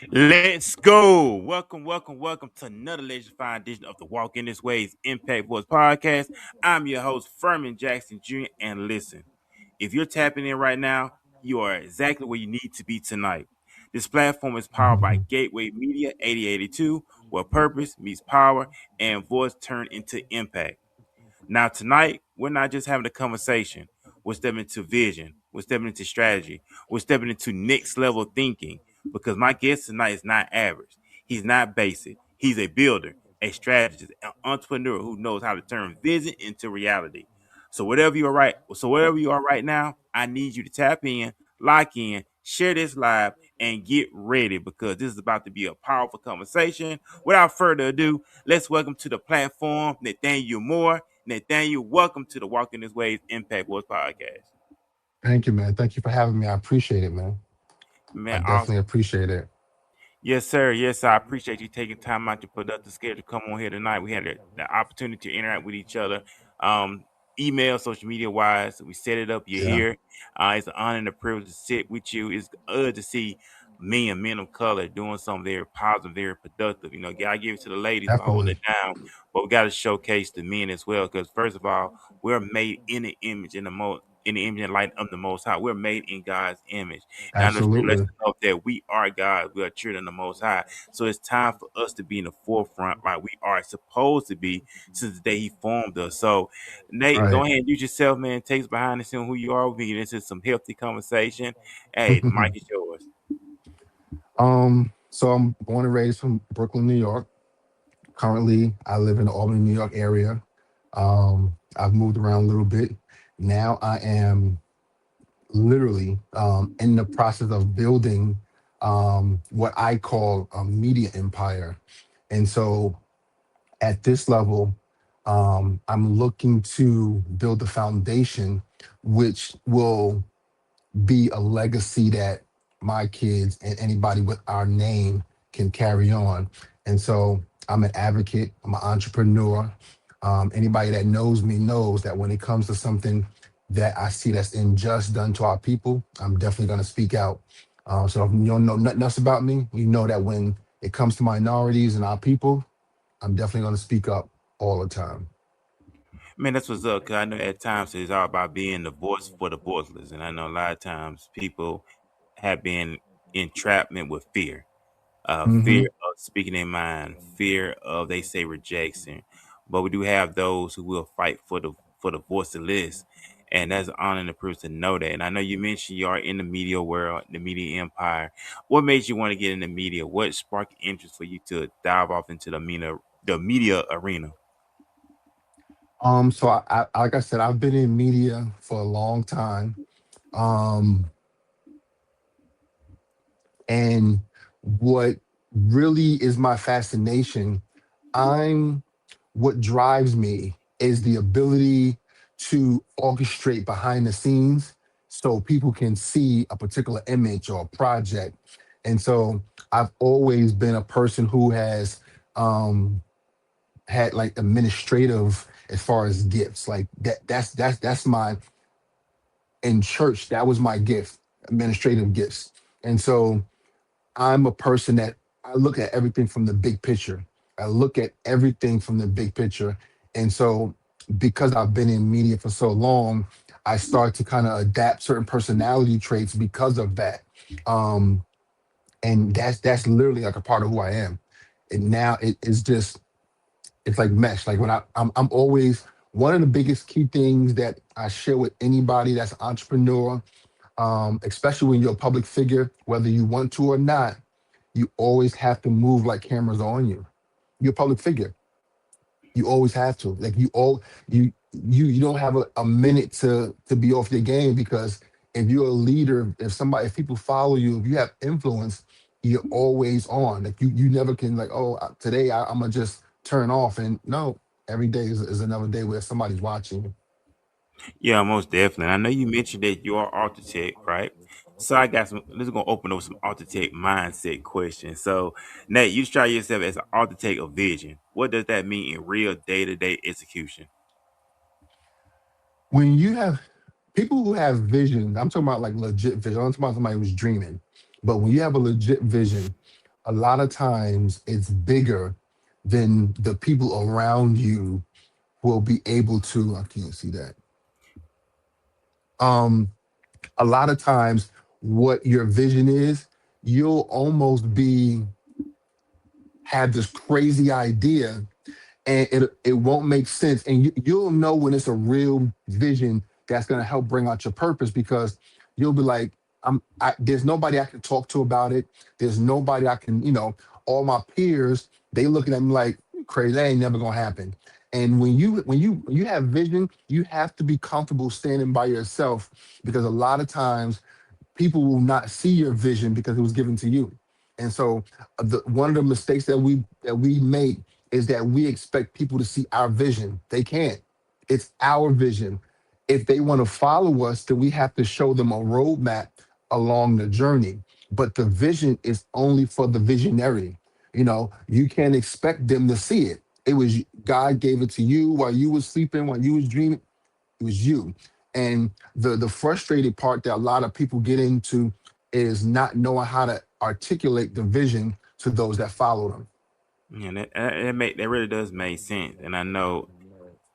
Let's go. Welcome to another legendary edition of the Walk in This Way's Impact Boys podcast. I'm your host, Furman Jackson Jr. And listen, if you're tapping in right now, you are exactly where you need to be tonight. This platform is powered by Gateway Media 8082, where purpose meets power and voice turn into impact. Now, tonight, we're not just having a conversation. We're stepping into vision. We're stepping into strategy. We're stepping into next level thinking because my guest tonight is not average. He's not basic. He's a builder, a strategist, an entrepreneur who knows how to turn vision into reality. So wherever you are right now, I need you to tap in, lock in, share this live, and get ready because this is about to be a powerful conversation. Without further ado, let's welcome to the platform Nathaniel Moore. Nathaniel, welcome to the Walking This Way's Impact Wars podcast. Thank you, man. Thank you for having me. I appreciate it, man. I Man, definitely awesome. appreciate it. Yes, sir. Yes, sir. I appreciate you taking time out your productive schedule to come on here tonight. We had the opportunity to interact with each other, um, email, social media wise. We set it up. You're Yeah, here. It's an honor and a privilege to sit with you. It's good to see men of color doing something very positive, very productive. I give it to the ladies for holding definitely. it down, but we got to showcase the men as well. Because first of all, we're made in the image in the image and light of the Most High. We're made in God's image. And I know scripture lets Absolutely. us know that we are God, we are children of the Most High. So it's time for us to be in the forefront like we are supposed to be since the day He formed us. So, Nate, go Right. ahead and use yourself, man. Take us behind the scene who you are. We can get into some healthy conversation. Hey, the mic is yours. So I'm born and raised from Brooklyn, New York. Currently, I live in the Albany, New York area. I've moved around a little bit. Now I am literally in the process of building what I call a media empire. And so at this level, I'm looking to build a foundation which will be a legacy that my kids and anybody with our name can carry on. And so I'm an advocate, I'm an entrepreneur. Anybody that knows me knows that when it comes to something that I see that's unjust done to our people, I'm definitely going to speak out. So if you don't know nothing else about me, you know that when it comes to minorities and our people, I'm definitely going to speak up all the time. Man, that's what's up. Cause I know at times it's all about being the voice for the voiceless, and I know a lot of times people have been entrapment with fear. Fear Hmm. of speaking their mind, fear of they say rejection. But we do have those who will fight for the voiceless, and that's an honor and a privilege to know that. And I know you mentioned you are in the media world, the media empire. What made you want to get in the media? What sparked interest for you to dive off into the media arena? So like I said, I've been in media for a long time. Um, and what really is my fascination, I'm what drives me is the ability to orchestrate behind the scenes so people can see a particular image or a project. And so I've always been a person who has um had like administrative as far as gifts. Like that's my in church, that was my gift, administrative gifts. And so I'm a person that I look at everything from the big picture. I look at everything from the big picture. And so because I've been in media for so long, I start to kind of adapt certain personality traits because of that. Um, and that's literally like a part of who I am. And now it is just it's like mesh. Like when I'm always one of the biggest key things that I share with anybody that's an entrepreneur, especially when you're a public figure, whether you want to or not, you always have to move like cameras are on you. You're a public figure. You always have to. Like you don't have a minute to be off your game because if you're a leader, if people follow you, if you have influence, you're always on. Like you never can like, oh, today I'm gonna just turn off. And no, every day is another day where somebody's watching. Yeah, most definitely. I know you mentioned that you are architect, right? So I got some. This is gonna open up some architect mindset questions. So, Nate, you describe yourself as an architect of vision. What does that mean in real day to day execution? When you have people who have vision, I'm talking about like legit vision. I'm talking about somebody who's dreaming. But when you have a legit vision, a lot of times it's bigger than the people around you will be able to. I can't see that. Um, a lot of times, what your vision is, you'll almost be have this crazy idea and it won't make sense. And you'll know when it's a real vision that's going to help bring out your purpose because you'll be like, there's nobody I can talk to about it. There's nobody I can, all my peers, they looking at me like "You crazy. That ain't never gonna happen." And when you have vision, you have to be comfortable standing by yourself because a lot of times people will not see your vision because it was given to you. And so one of the mistakes that we make is that we expect people to see our vision. They can't. It's our vision. If they want to follow us, then we have to show them a roadmap along the journey. But the vision is only for the visionary. You can't expect them to see it. It was God gave it to you while you was sleeping, while you was dreaming. It was you. And the frustrated part that a lot of people get into is not knowing how to articulate the vision to those that follow them. And that really does make sense. And I know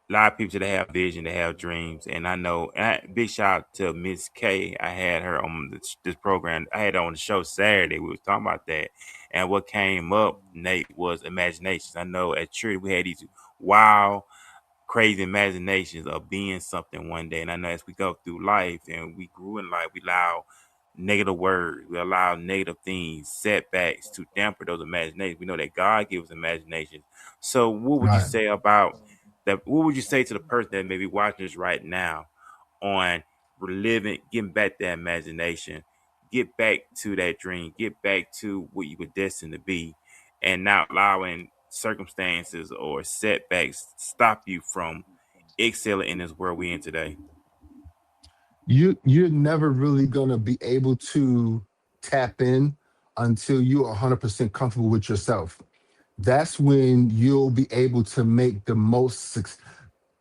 a lot of people that have vision, they have dreams, and I know. Big shout out to Miss K. I had her on this program. I had her on the show Saturday. We was talking about that, and what came up, Nate, was imaginations. I know at church we had these wild, crazy imaginations of being something one day. And I know as we go through life and we grew in life, we allow negative words, we allow negative things, setbacks to damper those imaginations. We know that God gives imaginations. So what would you Right. say about that? What would you say to the person that may be watching this right now on reliving, getting back that imagination, get back to that dream, get back to what you were destined to be, and not allowing circumstances or setbacks stop you from excelling in this world we in today? You're never really gonna be able to tap in until you're 100% comfortable with yourself. That's when you'll be able to make the most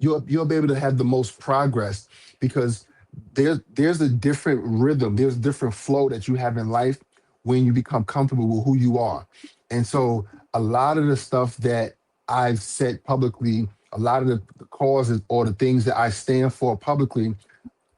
you'll be able to have the most progress because there's a different rhythm, there's a different flow that you have in life when you become comfortable with who you are. And so a lot of the stuff that I've said publicly, a lot of the causes or the things that I stand for publicly,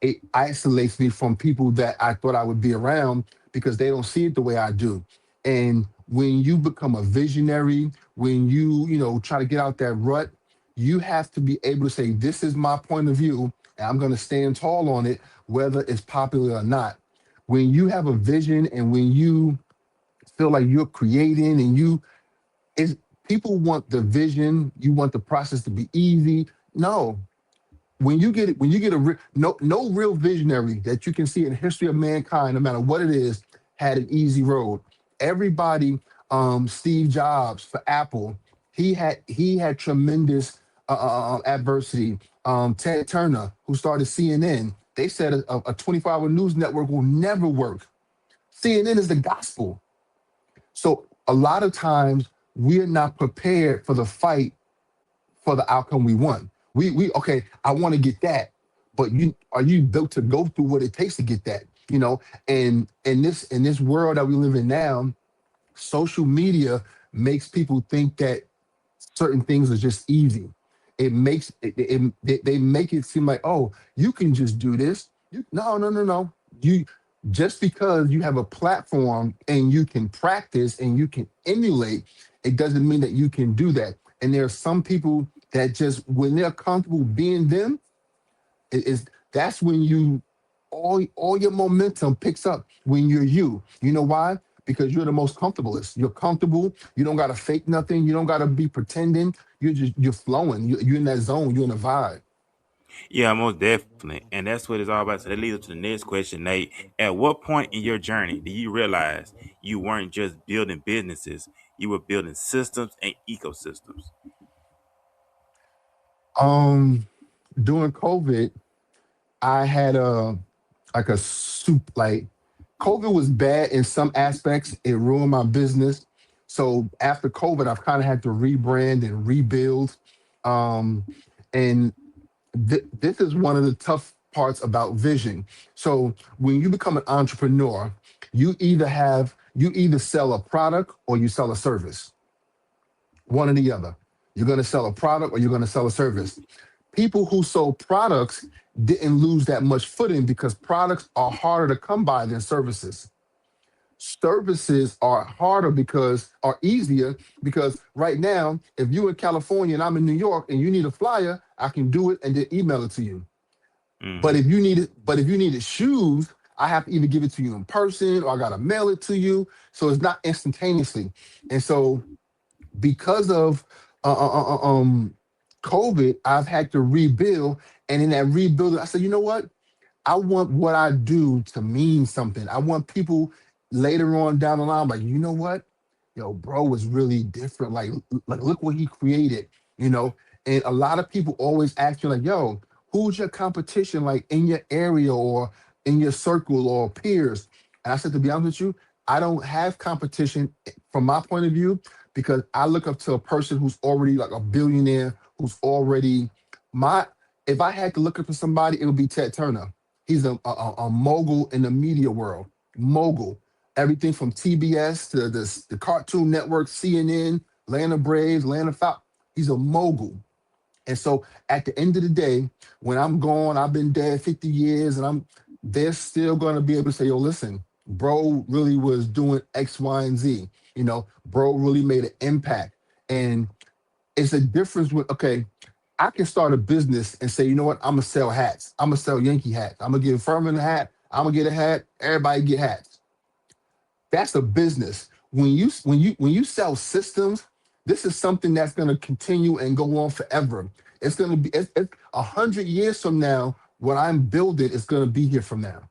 it isolates me from people that I thought I would be around because they don't see it the way I do. And when you become a visionary, when you try to get out that rut, you have to be able to say, this is my point of view, and I'm going to stand tall on it, whether it's popular or not. When you have a vision and when you feel like you're creating and is people want the vision, you want the process to be easy. No, when you get no real visionary that you can see in the history of mankind, no matter what it is, had an easy road. Everybody, Steve Jobs for Apple, he had tremendous adversity. Ted Turner, who started CNN, they said a 24-hour news network will never work. CNN is the gospel. So a lot of times we're not prepared for the fight for the outcome we want. We okay, I want to get that, but are you built to go through what it takes to get that? And in this world that we live in now, social media makes people think that certain things are just easy. It makes they make it seem like, oh, you can just do this. No, no, no, no. You just because you have a platform and you can practice and you can emulate, it doesn't mean that you can do that. And there are some people that just when they're comfortable being them, that's when all your momentum picks up when you're you. You know why? Because you're the most comfortablest. You're comfortable. You don't gotta fake nothing. You don't gotta be pretending. You're flowing. You're in that zone. You're in a vibe. Yeah, most definitely. And that's what it's all about. So that leads us to the next question, Nate. At what point in your journey do you realize you weren't just building businesses, you were building systems and ecosystems? Um, During COVID, I had a like a soup like COVID was bad in some aspects. It ruined my business. So after COVID, I've kind of had to rebrand and rebuild. Um, and this is one of the tough parts about vision. So when you become an entrepreneur, you either have You either sell a product or you sell a service, one or the other. You're going to sell a product or you're going to sell a service. People who sold products didn't lose that much footing because products are harder to come by than services. Services are harder because are easier because right now, if you're in California and I'm in New York and you need a flyer, I can do it and then email it to you. But Mm-hmm. if you needed shoes, I have to either give it to you in person or I gotta mail it to you. So it's not instantaneously. And so because of COVID, I've had to rebuild. And in that rebuilding, I said, you know what? I want what I do to mean something. I want people later on down the line, like, you know what? Yo, bro was really different. Like look what he created, you know? And a lot of people always ask you, like, yo, who's your competition like in your area or in your circle or peers? And I said, to be honest with you, I don't have competition from my point of view because I look up to a person who's already like a billionaire, who's already my if I had to look up to somebody, it would be Ted Turner. He's a mogul in the media world. Mogul. Everything from TBS to the Cartoon Network, CNN, Atlanta Braves, Atlanta Falcons. He's a mogul. And so at the end of the day, when I'm gone, I've been dead 50 years, and they're still gonna be able to say, yo, listen, bro really was doing X, Y, and Z. Bro really made an impact. And it's a difference with, okay, I can start a business and say, you know what, I'm gonna sell hats. I'm gonna sell Yankee hats. I'm gonna give Furman a hat. I'm gonna get a hat. Everybody get hats. That's a business. When you sell systems, this is something that's gonna continue and go on forever. It's gonna be 100 years from now. What I'm building is gonna be here from now.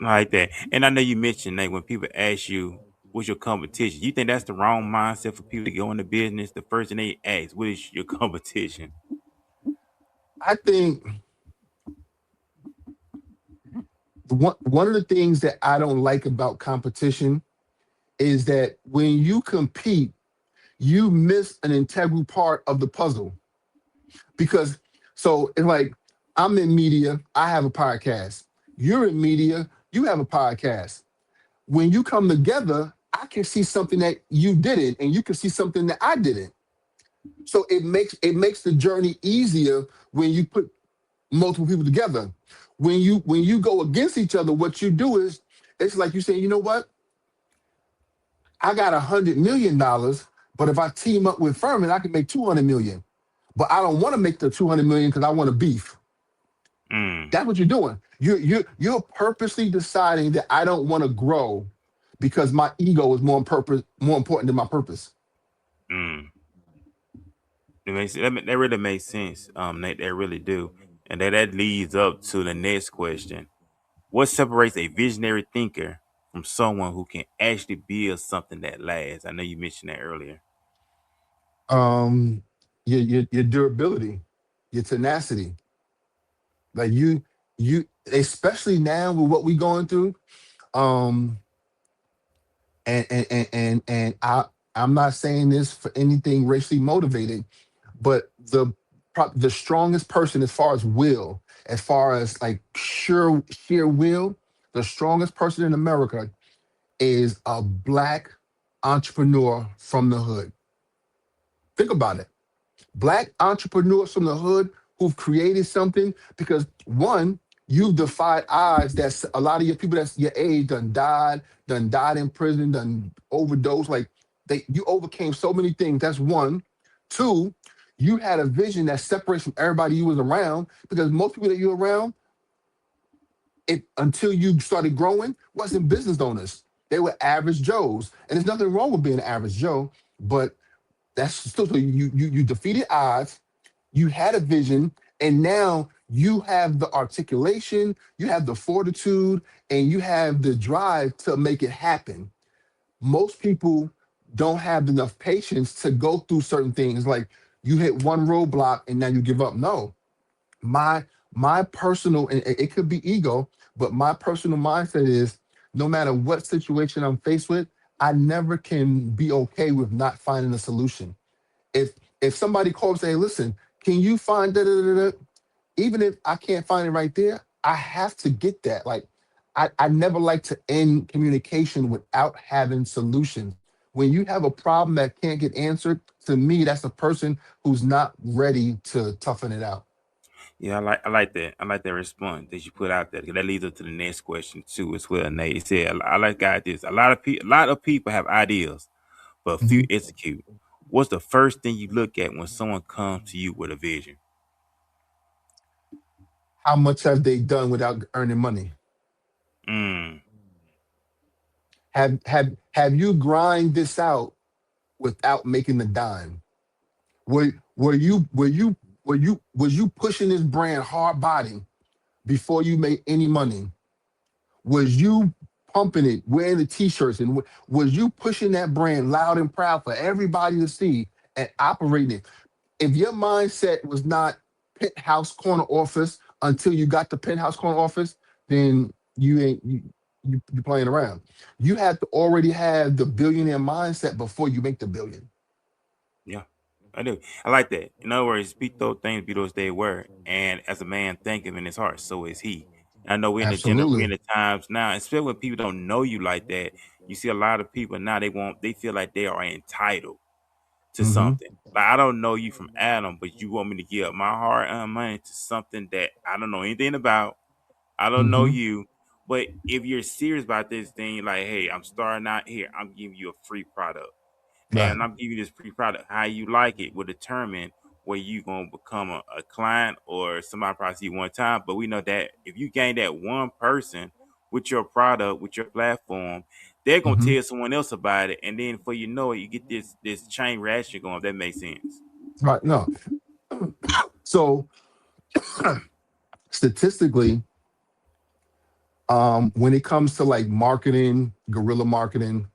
Like that. And I know you mentioned like when people ask you what's your competition, you think that's the wrong mindset for people to go into business. The first thing they ask, what is your competition? I think one of the things that I don't like about competition is that when you compete, you miss an integral part of the puzzle. Because so it's like I'm in media, I have a podcast. You're in media, you have a podcast. When you come together, I can see something that you didn't, and you can see something that I didn't. So it makes the journey easier when you put multiple people together. When you go against each other, what you do is it's like you say, you know what? I got $100 million, but if I team up with Furman, I can make 200 million. But I don't want to make the 200 million because I want to beef. Mm, That's what you're doing. You're purposely deciding that I don't want to grow because my ego is more important than my purpose. mm. That really makes sense. They really do, and that leads up to the next question: what separates a visionary thinker from someone who can actually build something that lasts? I know you mentioned that earlier. Um, your durability, your tenacity, like you especially now with what we're going through. Um, and I'm not saying this for anything racially motivated, but the strongest person as far as will, as far as like sheer will, the strongest person in America is a black entrepreneur from the hood. Think about it. Black entrepreneurs from the hood who've created something because one, you've defied odds that a lot of your people that's your age done died in prison, done overdosed. Like you overcame so many things. That's one. Two, you had a vision that separates from everybody you was around because most people that you're around, until you started growing, wasn't business owners. They were average Joes. And there's nothing wrong with being an average Joe, but that's still so you defeated odds, you had a vision, and now you have the articulation, you have the fortitude, and you have the drive to make it happen. Most people don't have enough patience to go through certain things. Like you hit one roadblock and now you give up. No, my my personal, and it could be ego, but my personal mindset is no matter what situation I'm faced with, I never can be okay with not finding a solution. If somebody calls and say, hey, listen, can you find da da da da? Even if I can't find it right there, I have to get that. Like I never like to end communication without having solutions. When you have a problem that can't get answered, to me, that's a person who's not ready to toughen it out. Yeah, I like that. I like that response that you put out there. 'Cause that leads up to the next question too, as well. Nate, it said, I like got this. A lot of people have ideas, but few Mhm. execute. What's the first thing you look at when someone comes to you with a vision? How much have they done without earning money? Mm, Have you grind this out without making the dime? Were you was you pushing this brand hard body before you made any money? Was you pumping it, wearing the t-shirts, and was you pushing that brand loud and proud for everybody to see and operating it? If your mindset was not penthouse corner office until you got the penthouse corner office, then you ain't you playing around. You have to already have the billionaire mindset before you make the billion. yeah, I do. I like that. In other words, speak those things, be those they were. And as a man thinketh in his heart, so is he. I know we're in Absolutely. the times now, especially when people don't know you like that. You see a lot of people now they feel like they are entitled to Hmm. something. Like I don't know you from Adam, but you want me to give up my hard-earned money to something that I don't know anything about. I don't know Hmm. you. But if you're serious about this thing, like, hey, I'm starting out here, I'm giving you a free product. Right. And I'm giving you this free product. How you like it will determine where you gonna become a client or somebody probably see you one time. But we know that if you gain that one person with your product, with your platform, they're gonna Hmm. tell someone else about it, and then before you know it, you get this chain reaction going. If that makes sense. Right. No. So statistically, when it comes to like marketing, guerrilla marketing,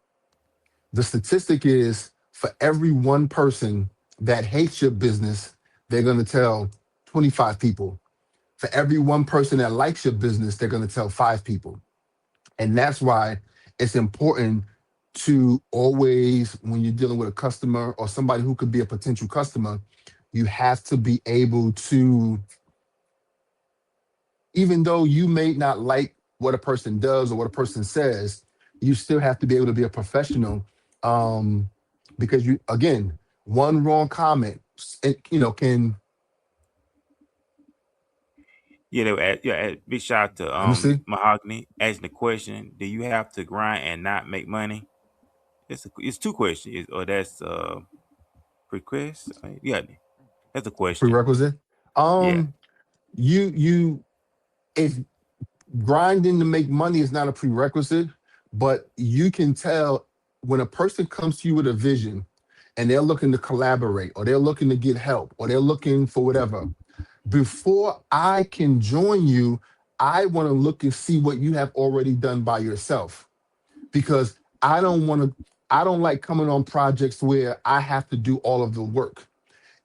the statistic is for every one person that hates your business, they're going to tell 25 people. For every one person that likes your business, they're going to tell five people. And that's why it's important to always, when you're dealing with a customer or somebody who could be a potential customer, you have to be able to, even though you may not like what a person does or what a person says, you still have to be able to be a professional. Um, because you, again, one wrong comment, can, Yeah, they were big shout out to let me see, Mahogany asking the question: do you have to grind and not make money? It's two questions. Or that's request. Yeah, that's a question. prerequisite. Yeah. Um, you, if grinding to make money is not a prerequisite, but you can tell when a person comes to you with a vision and they're looking to collaborate or they're looking to get help or they're looking for whatever. Before I can join you, I want to look and see what you have already done by yourself because I don't like coming on projects where I have to do all of the work.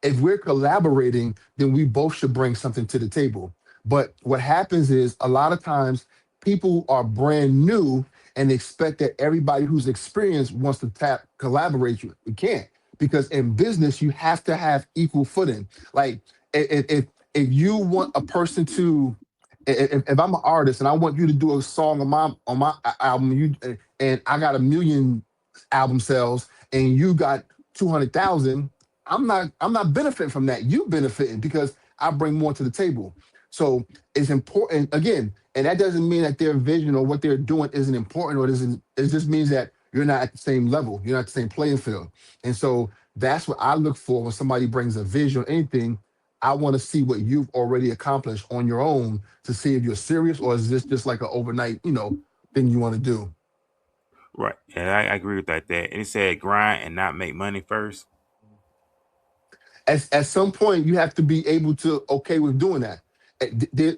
If we're collaborating, then we both should bring something to the table. But what happens is a lot of times people are brand new and expect that everybody who's experienced wants to collaborate. We can't because in business you have to have equal footing. Like if you want a person to if I'm an artist and I want you to do a song on my album, and I got 1 million album sales and you got 200,000, I'm not benefiting from that. You benefiting because I bring more to the table. So it's important again, and that doesn't mean that their vision or what they're doing isn't important or isn't. It just means that you're not at the same level. You're not the same playing field. And so that's what I look for when somebody brings a vision or anything. I want to see what you've already accomplished on your own to see if you're serious or is this just like an overnight, thing you want to do. Right. And I agree with that. And it said grind and not make money first. At some point you have to be able to okay with doing that.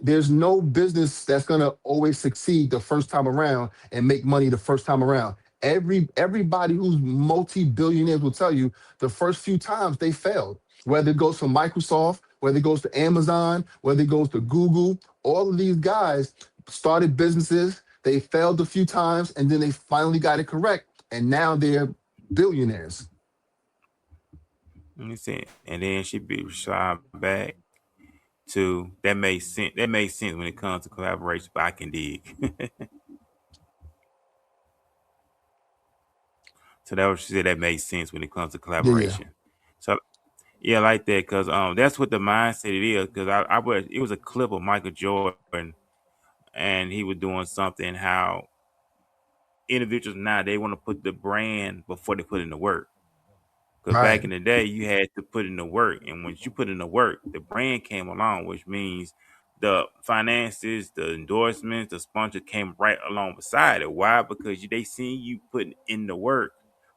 There's no business that's going to always succeed the first time around and make money the first time around. Everybody who's multi-billionaires will tell you the first few times they failed, whether it goes from Microsoft, whether it goes to Amazon, whether it goes to Google. All of these guys started businesses, they failed a few times and then they finally got it correct and now they're billionaires. And it said, and then she be shot back to that makes sense. That makes sense when it comes to collaboration, but I can dig. So that was she said that made sense when it comes to Yeah, yeah. collaboration. So yeah, I like that because that's what the mindset it is. Because I was it was a clip of Michael Jordan and he was doing something how individuals now they want to put the brand before they put in the work. Because back Right, in the day, you had to put in the work, and once you put in the work, the brand came along, which means the finances, the endorsements, the sponsor came right along beside it. Why? Because they seen you putting in the work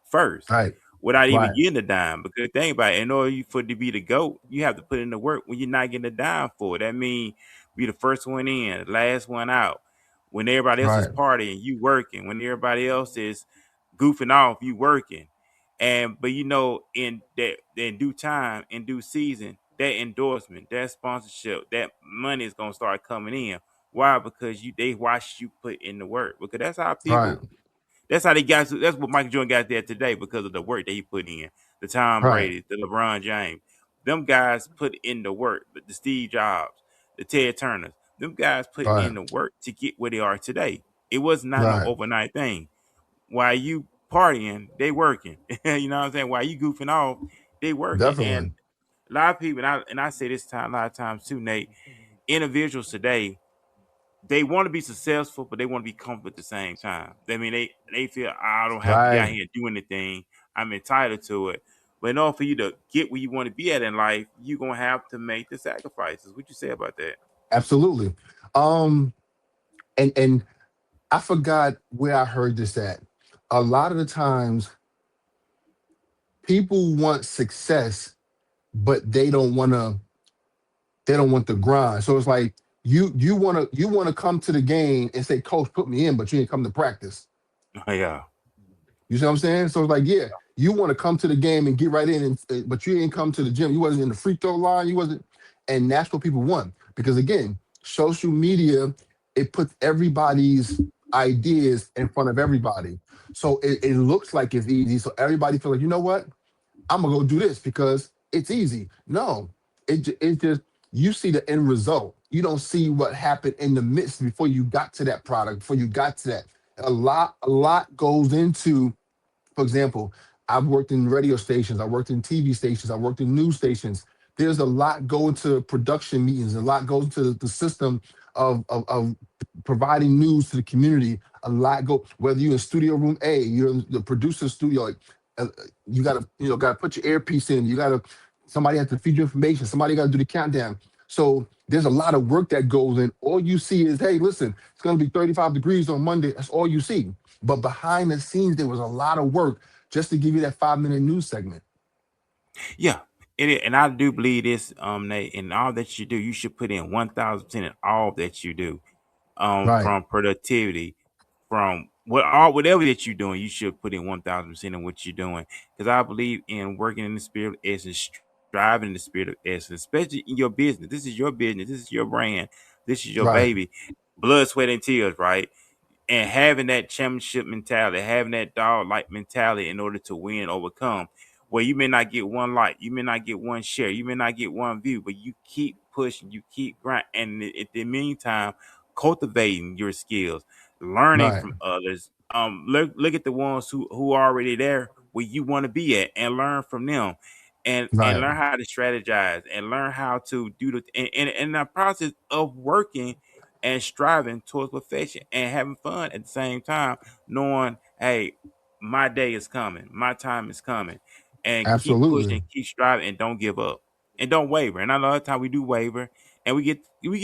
first, right, without even right, getting a dime. Because think about it, in order for it to be the goat, you have to put in the work when you're not getting a dime for it. That means be the first one in, the last one out. When everybody else is right, partying, you working. When everybody else is goofing off, you working. And but in that in due time, in due season, that endorsement, that sponsorship, that money is gonna start coming in. Why? Because they watch you put in the work. Because that's how right, people that's how they got to, that's what Michael Jordan got there today because of the work that he put in. The Tom right, Brady, the LeBron James. Them guys put in the work. The Steve Jobs, the Ted Turners. Them guys put right, in the work to get where they are today. It was not no right. overnight thing. While you partying, they working. You know what I'm saying? While you goofing off, they working. Definitely. And a lot of people, and I say this time a lot of times too, Nate, individuals today, they want to be successful, but they want to be comfortable at the same time. I mean, they feel I don't have to get out Right. here and do anything. I'm entitled to it. But in order for you to get where you want to be at in life, you're gonna have to make the sacrifices. What you say about that? Absolutely. Um, and I forgot where I heard this at. A lot of the times people want success, but they don't want the grind. So it's like you wanna come to the game and say, Coach, put me in, but you ain't come to practice. Yeah, You see what I'm saying? So it's like, yeah, you want to come to the game and get right in, but you didn't come to the gym. You wasn't in the free throw line. You wasn't, and that's what people want. Because again, social media, it puts everybody's ideas in front of everybody. So it looks like it's easy. So everybody feels like, you know what? I'm gonna go do this because it's easy. No, it just you see the end result. You don't see what happened in the midst before you got to that product, before you got to that. A lot goes into, for example, I've worked in radio stations, I worked in TV stations, I worked in news stations. There's a lot go into production meetings, a lot goes into the system of providing news to the community. A lot go, whether you're in studio room A, you're in the producer studio, like, you gotta, gotta put your earpiece in, you gotta, somebody has to feed you information, somebody gotta do the countdown. So there's a lot of work that goes in. All you see is, hey, listen, it's gonna be 35 degrees on Monday. That's all you see. But behind the scenes, there was a lot of work just to give you that 5 minute news segment. yeah. It is, and I do believe this. Nate, in all that you do, you should put in 1,000% in all that you do. Right, From productivity, from whatever that you're doing, you should put in 1,000% in what you're doing. Because I believe in working in the spirit of essence, striving in the spirit of essence, especially in your business. This is your business. This is your brand. This is your right, baby. Blood, sweat, and tears, right? And having that championship mentality, having that dog like mentality in order to win, overcome. Where you may not get one like, you may not get one share, you may not get one view, but you keep pushing, you keep grinding, and in the meantime, cultivating your skills, learning right, from others. Look at the ones who are already there where you want to be at, and learn from them, and right. learn how to strategize, and learn how to do in the process of working and striving towards perfection and having fun at the same time, knowing, hey, my day is coming, my time is coming, and keep pushing, Absolutely. keep striving, and don't give up, and don't waver. And I know a lot of time we do waver, and we get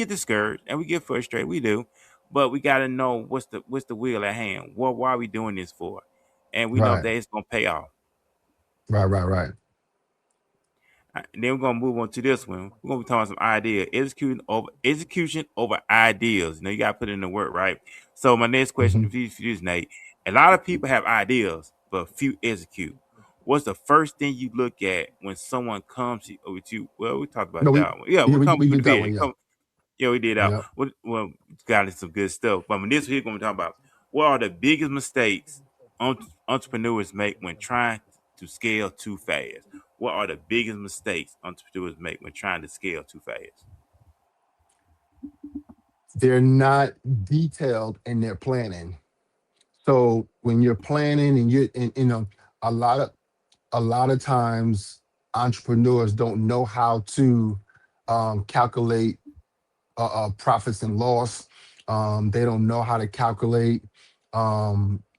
discouraged, and we get frustrated. We do, but we got to know what's the will at hand. What why are we doing this for? And we know Right, that it's gonna pay off. right, right, right. And then we're gonna move on to this one. We're gonna be talking some ideas. Execution over ideas. You gotta put in the work, right? So my next question Mhm. for you is, Nate. A lot of people have ideas, but few execute. What's the first thing you look at when someone comes with you? Well, we talked about No, that one. Yeah, yeah, we come we with did the that vision. one. Yeah, Yeah, we did out. yeah. Well, got some good stuff. But when this week, we're going to talk about what are the biggest mistakes entrepreneurs make when trying to scale too fast. What are the biggest mistakes entrepreneurs make when trying to scale too fast? They're not detailed in their planning. So when you're planning and a lot of a lot of times entrepreneurs don't know how to calculate profits and loss. They don't know how to calculate.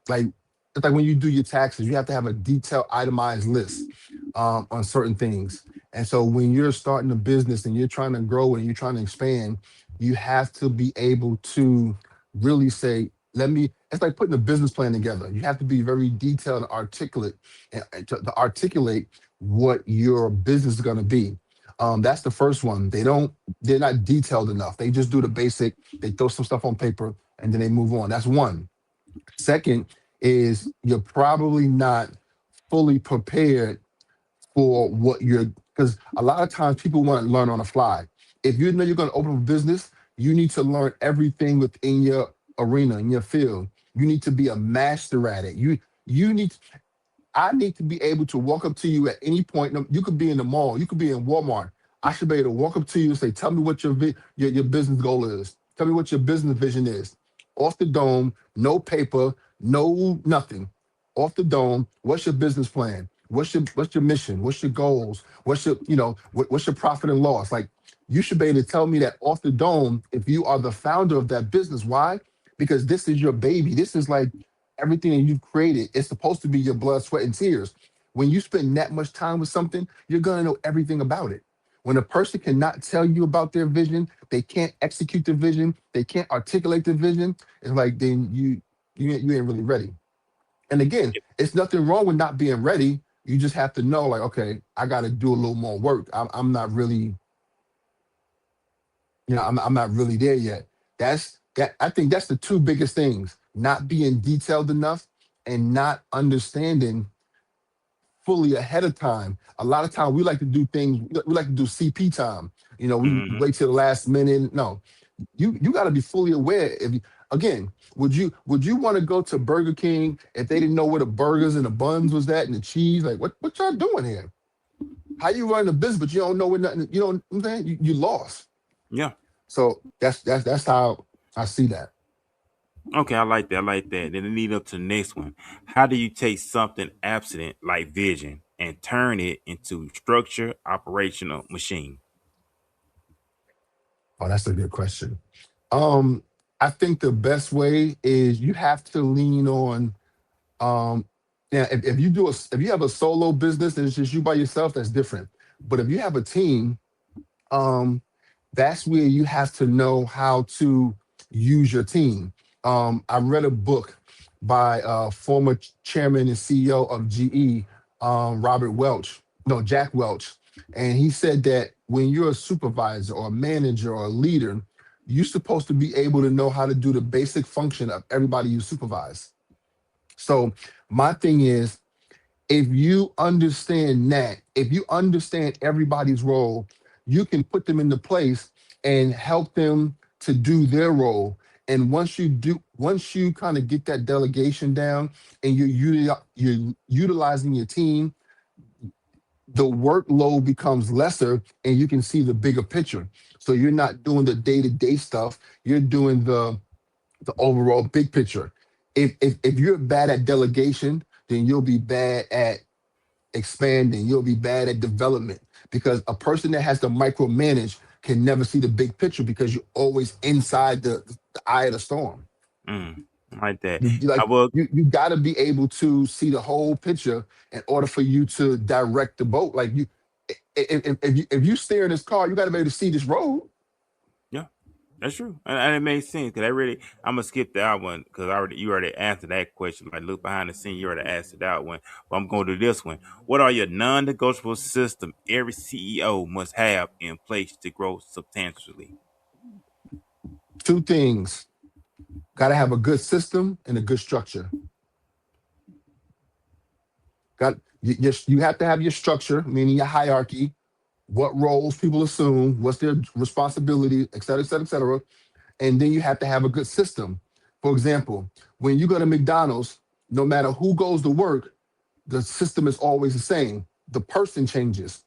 Like it's like when you do your taxes, you have to have a detailed, itemized list on certain things. And so when you're starting a business and you're trying to grow and you're trying to expand, you have to be able to really say, "Let me." It's like putting a business plan together. You have to be very detailed and articulate, and to articulate what your business is going to be. That's the first one. They're not detailed enough. They just do the basic, they throw some stuff on paper and then they move on. That's one. Second is you're probably not fully prepared for what you're, because a lot of times people want to learn on the fly. If you know you're going to open a business, you need to learn everything within your arena, in your field. You need to be a master at it. You need I need to be able to walk up to you at any point. You could be in the mall, you could be in Walmart. I should be able to walk up to you and say, "Tell me what your business goal is. Tell me what your business vision is." Off the dome, no paper, no nothing. Off the dome, what's your business plan? What's your mission? What's your goals? What's your profit and loss? Like you should be able to tell me that off the dome if you are the founder of that business. Why? Because this is your baby. This is like everything that you've created. It's supposed to be your blood, sweat, and tears. When you spend that much time with something, you're gonna know everything about it. When a person cannot tell you about their vision, they can't execute the vision, they can't articulate the vision. It's like then you ain't really ready. And again, it's nothing wrong with not being ready. You just have to know, like, okay, I got to do a little more work. I'm not really, I'm not really there yet. I think that's the two biggest things: not being detailed enough and not understanding fully ahead of time. A lot of time we like to do things. We like to do CP time. We Mm-hmm. wait till the last minute. No, you got to be fully aware. Again, would you want to go to Burger King if they didn't know where the burgers and the buns was at and the cheese? Like what y'all doing here? How you run the business, but you don't know where nothing. You don't. I'm saying you lost. Yeah. So that's how I see that. Okay, I like that. I like that. Then it lead up to the next one. How do you take something absent like vision and turn it into structure, operational machine? Oh, that's a good question. Um, I think the best way is you have to lean on. Um, yeah, if you have a solo business and it's just you by yourself, that's different. But if you have a team, um, that's where you have to know how to use your team. I read a book by former chairman and CEO of GE, Robert Welch, no, Jack Welch. And he said that when you're a supervisor or a manager or a leader, you're supposed to be able to know how to do the basic function of everybody you supervise. So my thing is, if you understand that, if you understand everybody's role, you can put them into place and help them to do their role. And once you kind of get that delegation down and you're utilizing your team, the workload becomes lesser and you can see the bigger picture. So you're not doing the day-to-day stuff, you're doing the overall big picture. If you're bad at delegation, then you'll be bad at expanding. You'll be bad at development because a person that has to micromanage can never see the big picture because you're always inside the eye of the storm. Mm, I like that. I Like will. you got to be able to see the whole picture in order for you to direct the boat. Like if you steer in this car, you got to be able to see this road. Yeah, that's true, and it makes sense because I really. I'm gonna skip that one because you already answered that question. Like look behind the scene, you already asked that one. But I'm going to do this one. What are your non-negotiable system every CEO must have in place to grow substantially? Two things: got to have a good system and a good structure. You have to have your structure, meaning your hierarchy, what roles people assume, what's their responsibility, et cetera, et cetera, et cetera. And then you have to have a good system. For example, when you go to McDonald's, no matter who goes to work, the system is always the same. The person changes.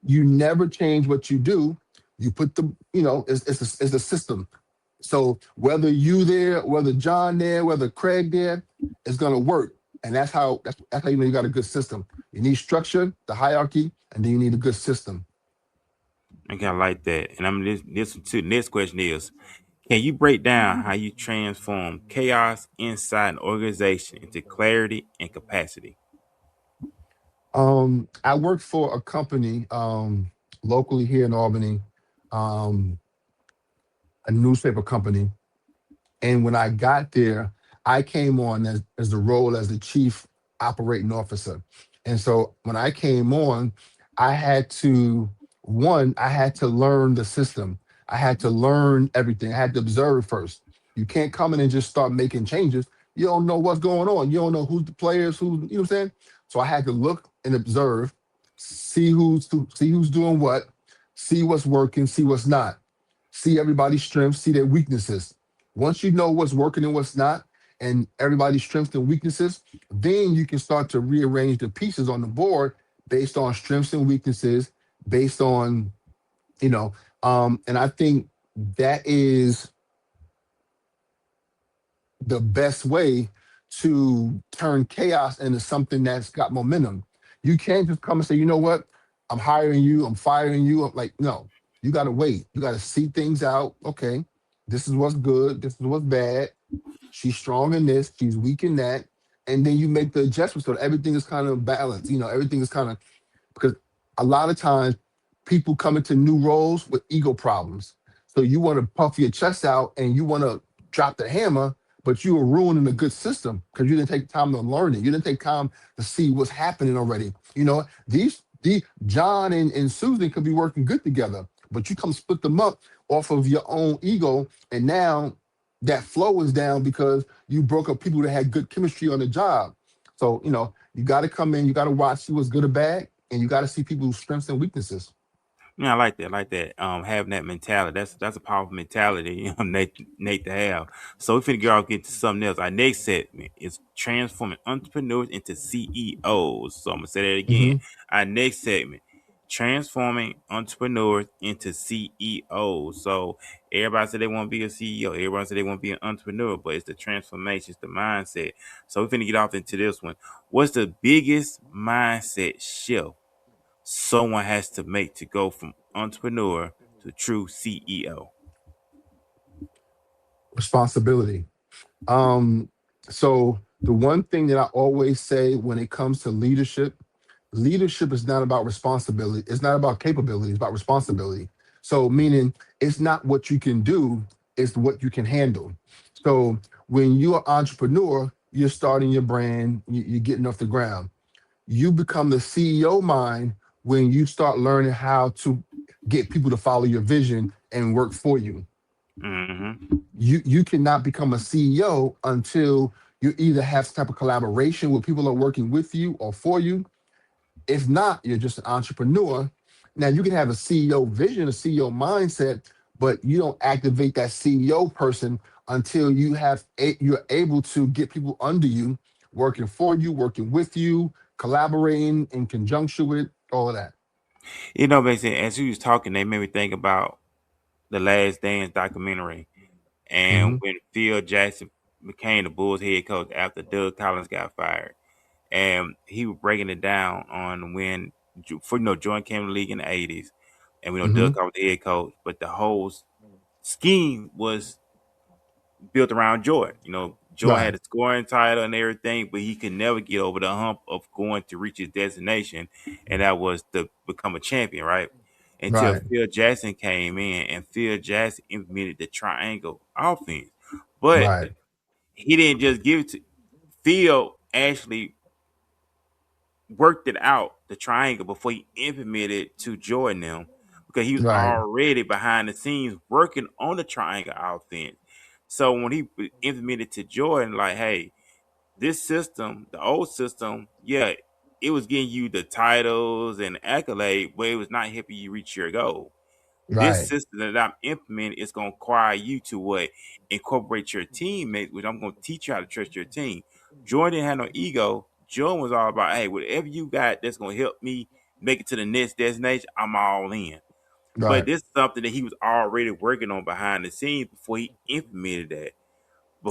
You never change what you do. You put it's a system. So whether you there, whether John there, whether Craig there, it's gonna work. And that's how you know you got a good system. You need structure, the hierarchy, and then you need a good system. I kind of like that. And I'm this one too. Next question is: can you break down how you transform chaos inside an organization into clarity and capacity? I worked for a company locally here in Albany, um, a newspaper company. And when I got there, I came on as the role as the chief operating officer. And so when I came on, I had to, one, I had to learn the system. I had to learn everything. I had to observe first. You can't come in and just start making changes. You don't know what's going on. You don't know who's the players, you know what I'm saying? So I had to look and observe, see who's doing what, see what's working, see what's not, see everybody's strengths, see their weaknesses. Once you know what's working and what's not, and everybody's strengths and weaknesses, then you can start to rearrange the pieces on the board based on strengths and weaknesses, based on, you know, and I think that is the best way to turn chaos into something that's got momentum. You can't just come and say, you know what, I'm hiring you, I'm firing you. I'm like, no, you got to wait. You got to see things out. Okay, this is what's good. This is what's bad. She's strong in this. She's weak in that. And then you make the adjustments so that everything is kind of balanced. You know, everything is kind of because a lot of times people come into new roles with ego problems. So you want to puff your chest out and you want to drop the hammer, but you are ruining a good system because you didn't take time to learn it. You didn't take time to see what's happening already. You know, the John and Susan could be working good together, but you come split them up off of your own ego, and now that flow is down because you broke up people that had good chemistry on the job. So, you know, you got to come in, you got to watch, see what's good or bad, and you got to see people's strengths and weaknesses. Yeah, I like that. I like that. Having that mentality. That's a powerful mentality, Nate to have. So we finna get to something else. Our next segment is transforming entrepreneurs into CEOs. So I'm gonna say that again. Hmm. Our next segment, transforming entrepreneurs into CEOs. So everybody said they want to be a CEO. Everybody said they want to be an entrepreneur, but it's the transformation, it's the mindset. So we finna get off into this one. What's the biggest mindset shift someone has to make to go from entrepreneur to true CEO? Responsibility. Um, so the one thing that I always say when it comes to leadership, leadership is not about responsibility. It's not about capability. It's about responsibility. So meaning it's not what you can do, it's what you can handle. So when you're an entrepreneur, you're starting your brand, you're getting off the ground. You become the CEO mind when you start learning how to get people to follow your vision and work for you. Mm-hmm. You cannot become a CEO until you either have some type of collaboration with people that are working with you or for you. If not, you're just an entrepreneur. Now you can have a CEO vision, a CEO mindset, but you don't activate that CEO person until you're able to get people under you, working for you, working with you, collaborating in conjunction with all of that. Basically, as you was talking, they made me think about the Last Dance documentary and Hmm. when Phil Jackson became the Bulls head coach after Doug Collins got fired, and he was breaking it down on when for Jordan came to the league in the '80s, and we know Doug Hmm. Collins was the head coach, but the whole scheme was built around Jordan. Jordan had Right, a scoring title and everything, but he could never get over the hump of going to reach his destination, and that was to become a champion, right? Until right, Phil Jackson came in, and Phil Jackson implemented the triangle offense. But right, he didn't just give it to Phil. Actually, worked it out the triangle before he implemented it to Jordan them because he was right, already behind the scenes working on the triangle offense. So when he implemented to Jordan, like, hey, this system, the old system, yeah, it was getting you the titles and accolade, but it was not helping you reach your goal. This right, system that I'm implementing is going to require you to what incorporate your teammates, which I'm going to teach you how to trust your team. Jordan didn't have no ego. Jordan was all about, hey, whatever you got that's going to help me make it to the next destination, I'm all in. But right, this is something that he was already working on behind the scenes before he implemented that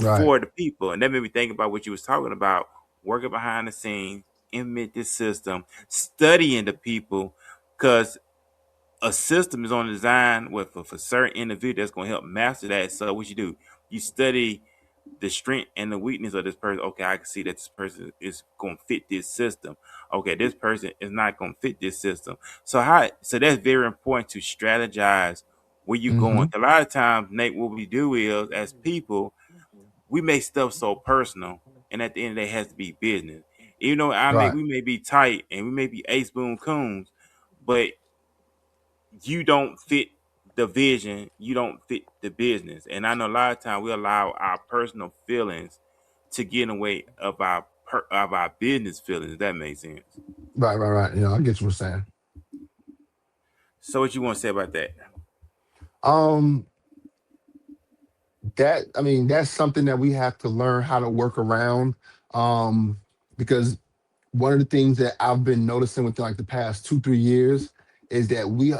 right. before the people. And that made me think about what you was talking about. working behind the scenes, implement this system, studying the people, because a system is on design with for certain individual that's going to help master that. So what you do, you study the strength and the weakness of this person. Okay, I can see that this person is going to fit this system. Okay, this person is not going to fit this system. So that's very important to strategize where you Mm-hmm. going. A lot of times, Nate, what we do is as people, we make stuff so personal, and at the end of the day, it has to be business. Even though Right. we may be tight and we may be ace boon coons, but you don't fit the vision, you don't fit the business. And I know a lot of times we allow our personal feelings to get in the way of of our business feelings. If that makes sense. Right. Right. Right. I get what you're saying. So what you want to say about that? Um, that I mean, that's something that we have to learn how to work around. Um, because one of the things that I've been noticing within like the past 2 3 years is that we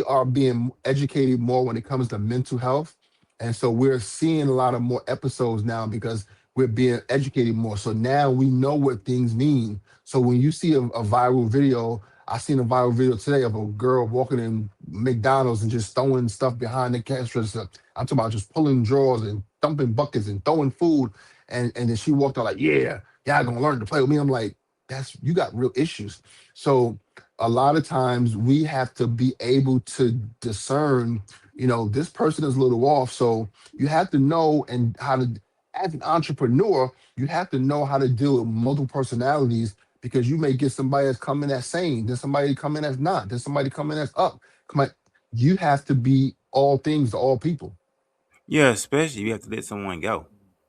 are being educated more when it comes to mental health, and so we're seeing a lot of more episodes now because we're being educated more. So now we know what things mean. So when you see a viral video, I seen a viral video today of a girl walking in McDonald's and just throwing stuff behind the cash register. I'm talking about just pulling drawers and dumping buckets and throwing food. And then she walked out like, yeah, y'all gonna learn to play with me. I'm like, that's you got real issues. So a lot of times we have to be able to discern, this person is a little off. So you have to know and how to, as an entrepreneur, you have to know how to deal with multiple personalities because you may get somebody that's coming that's sane, then somebody coming that's not, then somebody coming that's up. Come on, you have to be all things to all people. Yeah, especially you have to let someone go.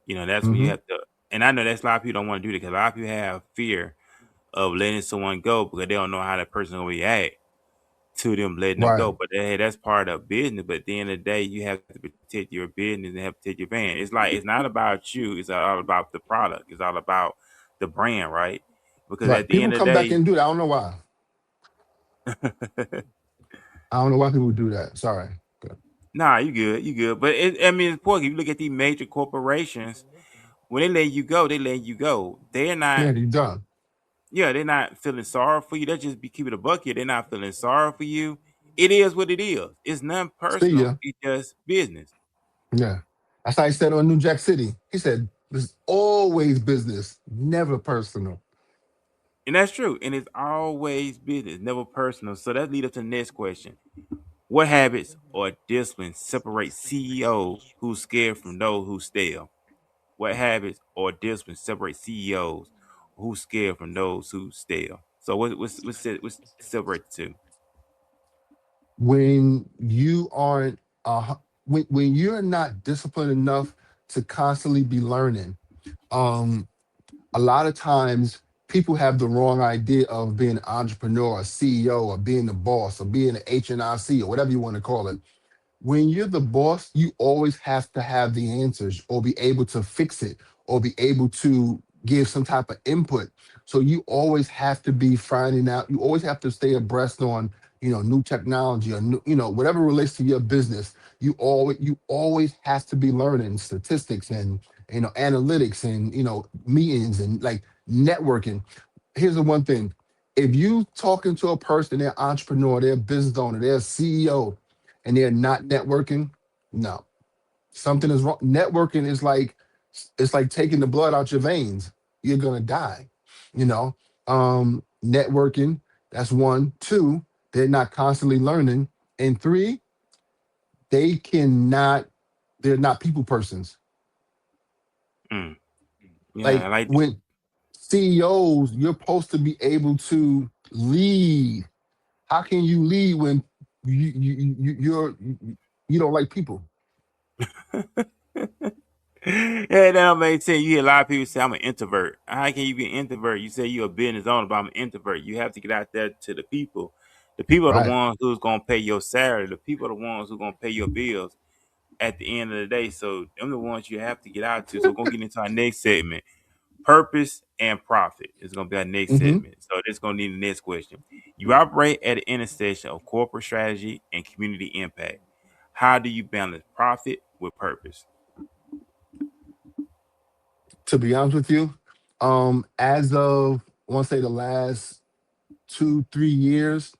That's when you Hmm. have to. And I know that's a lot of people don't want to do that because a lot of people have fear of letting someone go because they don't know how that person will react to them letting them Right. go. But hey, that's part of business. But at the end of the day, you have to protect your business and have to protect your brand. It's like it's not about you. It's all about the product. It's all about the brand, right? Because at Right. the People end of the come back day, and do that. I don't know why. I don't know why people do that. Sorry. Good. nah, you good, you good. But I mean, it's important. If you look at these major corporations, when they let you go, they let you go. They're Yeah, not. you done. Yeah, they're not feeling sorry for you. They just be keeping a bucket. They're not feeling sorry for you. It is what it is. It's nothing See personal. ya. It's just business. Yeah. That's how he said on New Jack City. He said, "It's always business, never personal." And that's true. And it's always business, never personal. So that leads us to the next question. What habits or disciplines separate CEOs who's scared from those who stale? What habits or disciplines separate CEOs who's scared from those who stale? So what's separate the two? When you aren't, when you're not disciplined enough to constantly be learning, um, a lot of times people have the wrong idea of being an entrepreneur, a CEO, or being the boss, or being an HNIC, or whatever you want to call it. When you're the boss, you always have to have the answers or be able to fix it or be able to give some type of input. So you always have to be finding out, you always have to stay abreast on, new technology or new, whatever relates to your business. You always have to be learning statistics and analytics and meetings and like networking. Here's the one thing. If you talking to a person, they're entrepreneur, they're business owner, they're CEO, and they're not networking, no, something is wrong. Networking is like it's like taking the blood out your veins. You're gonna die. You know, networking. That's one. Two, they're not constantly learning, and three, they cannot. They're not people persons. Mm. Yeah, I Like like when CEOs, you're supposed to be able to lead. How can you lead when you don't like people? yeah, that don't make sense. You hear a lot of people say I'm an introvert. How can you be an introvert? You say you're a business owner, but I'm an introvert. You have to get out there to the people. The people are the Right. ones who's gonna pay your salary. The people are the ones who's gonna pay your bills at the end of the day. So them the ones you have to get out to. So we're gonna get into our next segment. Purpose and profit is gonna be our next Hmm. segment. So this is gonna need the next question. You operate at the intersection of corporate strategy and community impact. How do you balance profit with purpose? To be honest with you, As of I want to say the last 2 3 years,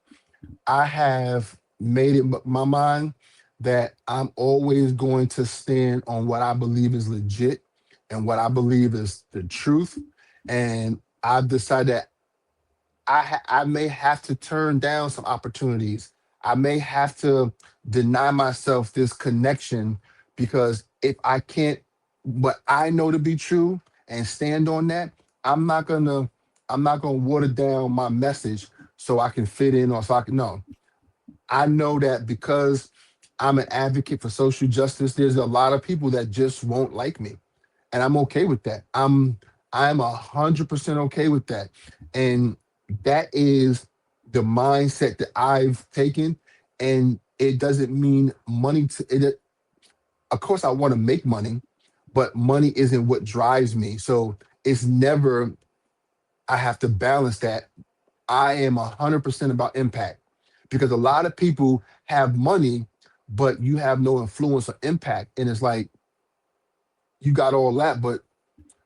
I have made it my mind that I'm always going to stand on what I believe is legit and what I believe is the truth. And I've decided that I may have to turn down some opportunities. I may have to deny myself this connection because if I can't, what I know to be true and stand on that, I'm not gonna I'm not gonna water down my message so I can fit in or so I can no. I know that because I'm an advocate for social justice, there's a lot of people that just won't like me, and I'm okay with that. I'm 100% okay with that, and that is the mindset that I've taken. And it doesn't mean money to it. Of course, I want to make money, but money isn't what drives me. So it's never. I have to balance that. I am 100% about impact because a lot of people have money, but you have no influence or impact. And it's like, you got all that, but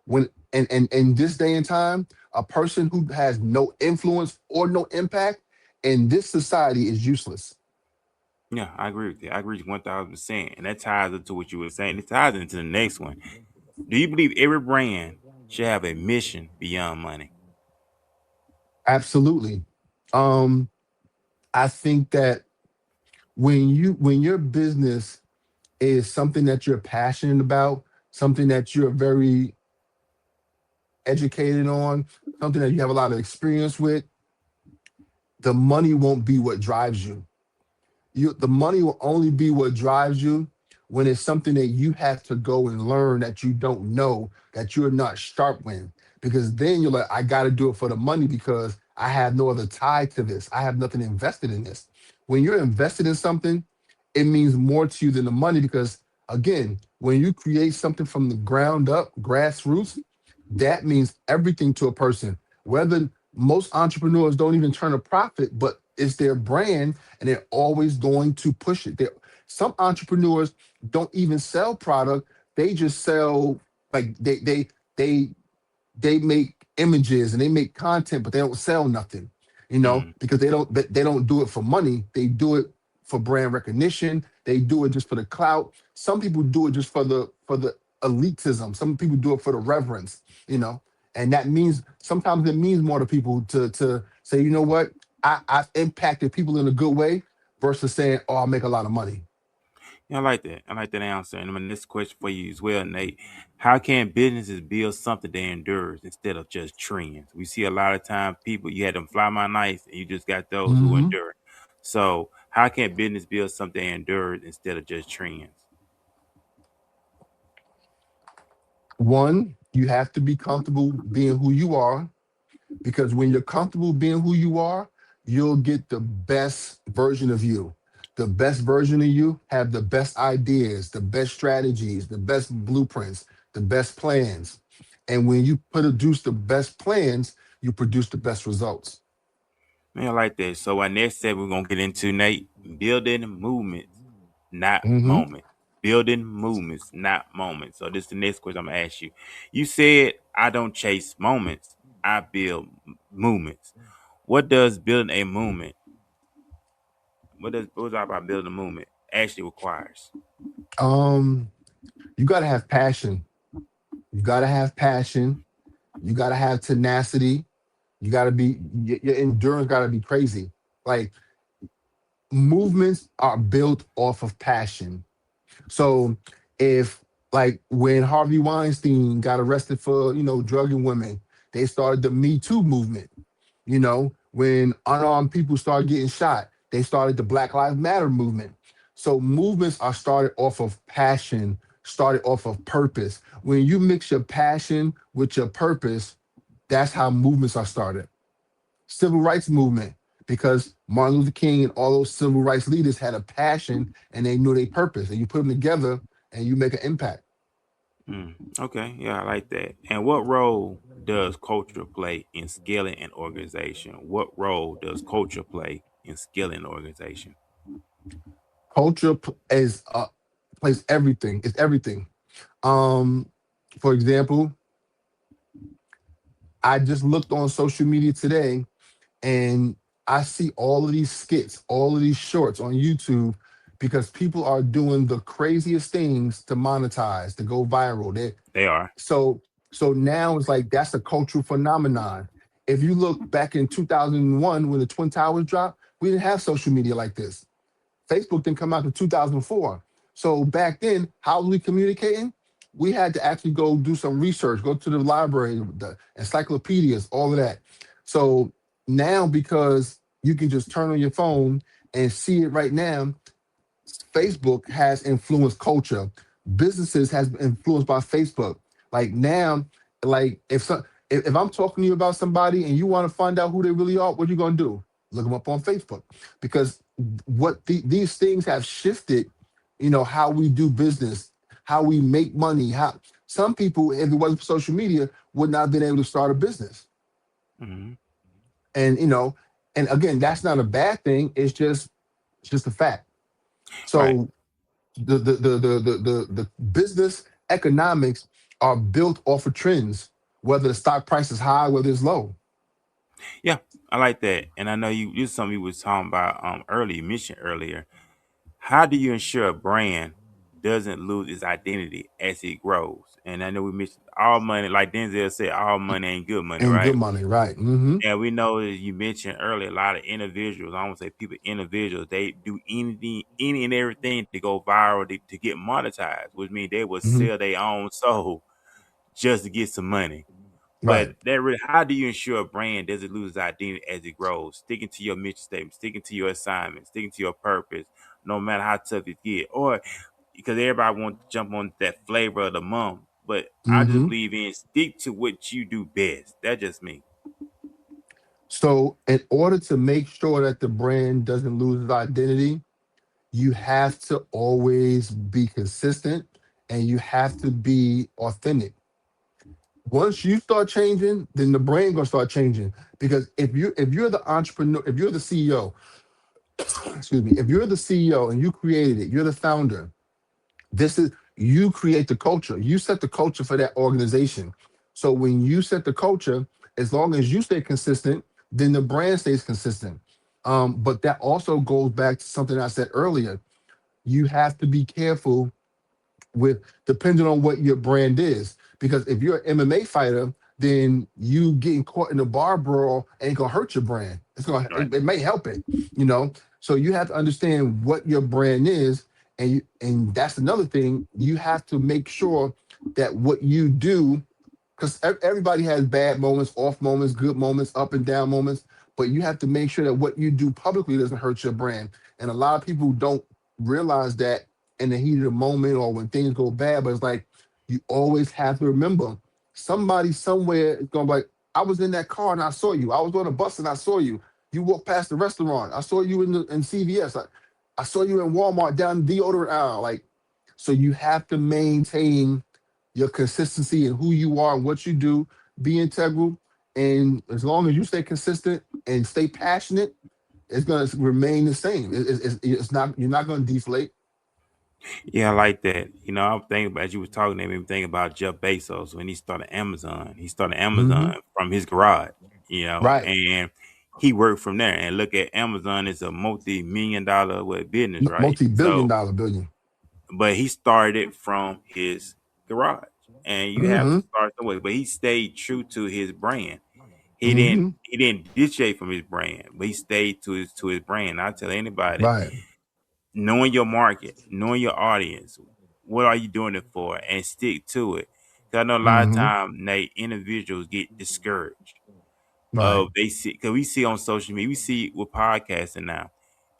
when, and in this day and time, a person who has no influence or no impact in this society is useless. Yeah, I agree with you. I agree with you 1000%. And that ties into what you were saying. It ties into the next one. Do you believe every brand should have a mission beyond money? Absolutely. Um, I think that when your business is something that you're passionate about, something that you're very educated on, something that you have a lot of experience with, the money won't be what drives you. The money will only be what drives you when it's something that you have to go and learn that you don't know, that you're not sharp with, because then you're like, I got to do it for the money because I have no other tie to this, I have nothing invested in this. When you're invested in something, it means more to you than the money, because again, when you create something from the ground up, grassroots, that means everything to a person. Whether most entrepreneurs don't even turn a profit, but it's their brand and they're always going to push it. Some entrepreneurs don't even sell product; they just sell, like they they make images and they make content, but they don't sell nothing, Mm, because they don't do it for money. They do it for brand recognition. They do it just for the clout. Some people do it just for the elitism. Some people do it for the reverence, and that means sometimes it means more to people to say, you know what, I've impacted people in a good way versus saying, oh, I make a lot of money. yeah, I like that. I like that answer. And my next question for you as well, Nate. How can businesses build something that endures instead of just trends? We see a lot of time people, you had them fly my nights and you just got those who hmm endure. So how can business build something that endures instead of just trends? One, you have to be comfortable being who you are, because when you're comfortable being who you are, you'll get the best version of you. The best version of you have the best ideas, the best strategies, the best blueprints, the best plans. And when you produce the best plans, you produce the best results. Man, I like that. So our next step we're gonna get into, Nate, building movements, not hmm moments. Building movements, not moments. So this is the next question I'm gonna ask you. You said I don't chase moments, I build movements. What does building a movement? What was all about building a movement actually requires? Um, you gotta have passion. You gotta have passion. You gotta have tenacity. You gotta be your endurance gotta be crazy. Like, movements are built off of passion. So if, like, when Harvey Weinstein got arrested for, drugging women, they started the Me Too movement. When unarmed people started getting shot, they started the Black Lives Matter movement. So movements are started off of passion, started off of purpose. When you mix your passion with your purpose, that's how movements are started. Civil rights movement, because Martin Luther King and all those civil rights leaders had a passion and they knew their purpose. And you put them together and you make an impact. Mm, okay, yeah, I like that. And what role does culture play in scaling an organization? What role does culture play in scaling an organization? Culture is plays everything. It's everything. Um, for example, I just looked on social media today and I see all of these skits, all of these shorts on YouTube because people are doing the craziest things to monetize, to go viral. They are. So so now it's like that's a cultural phenomenon. If you look back in 2001 when the Twin Towers dropped, we didn't have social media like this. Facebook didn't come out in 2004. So back then, how was we communicating? We had to actually go do some research, go to the library, the encyclopedias, all of that. So now, because you can just turn on your phone and see it right now, Facebook has influenced culture. Businesses has been influenced by Facebook. Like now, like if I'm talking to you about somebody and you want to find out who they really are, what you gonna do? Look them up on Facebook because these things have shifted. How we do business, how we make money. How some people, if it wasn't for social media, would not have been able to start a business. Hmm. And and again, that's not a bad thing. It's just a fact. Right. So the business economics are built off of trends, whether the stock price is high, whether it's low. Yeah, I like that. And I know you this is something you was talking about earlier, you mentioned earlier. How do you ensure a brand doesn't lose its identity as it grows? And I know we mentioned all money, like Denzel said, all money ain't good money, And good right? money, right? Mm-hmm. And we know that you mentioned earlier a lot of individuals, I won't say people, individuals, they do anything, any and everything to go viral to get monetized, which means they will Mm-hmm. sell their own soul just to get some money. Right. But that really, how do you ensure a brand doesn't lose its identity as it grows? Sticking to your mission statement, sticking to your assignment, sticking to your purpose, no matter how tough it get. Or because everybody wants to jump on that flavor of the month, but I just Mm-hmm. believe in stick to what you do best. That's just me. So in order to make sure that the brand doesn't lose its identity, you have to always be consistent and you have to be authentic. Once you start changing, then the brand gonna start changing. Because if you're the entrepreneur, if you're the CEO, excuse me, if you're the CEO and you created it, you're the founder. This is you create the culture. You set the culture for that organization. So when you set the culture, as long as you stay consistent, then the brand stays consistent. But that also goes back to something I said earlier. You have to be careful with depending on what your brand is. Because if you're an MMA fighter, then you getting caught in a bar brawl ain't gonna hurt your brand. Right. It may help it, you know. So you have to understand what your brand is, and that's another thing. You have to make sure that what you do because everybody has bad moments, off moments, good moments, up and down moments. But you have to make sure that what you do publicly doesn't hurt your brand. And a lot of people don't realize that in the heat of the moment or when things go bad. But it's like you always have to remember somebody somewhere is gonna be like, I was in that car and I saw you. I was on a bus and I saw you. You walked past the restaurant. I saw you in CVS. I saw you in Walmart down the deodorant aisle. Like, so you have to maintain your consistency and who you are and what you do, be integral. And as long as you stay consistent and stay passionate, it's going to remain the same. It's not, you're not going to deflate. Yeah, I like that. I'm thinking about as you was talking, that made me think about Jeff Bezos when he started Amazon. He started Hmm. Amazon from his garage, Right. and he worked from there. And look at Amazon is a multi-million dollar business, right? Multi-billion So, dollar billion. but he started from his garage, and you have to Hmm. start somewhere. But he stayed true to his brand. He didn't Hmm. he didn't deviate from his brand, but he stayed to his brand. I tell anybody, Right. knowing your market, knowing your audience, what are you doing it for, and stick to it. 'Cause I know a lot of Hmm. time, Nate, individuals get discouraged. Right. They see because we see on social media, we see with podcasting now,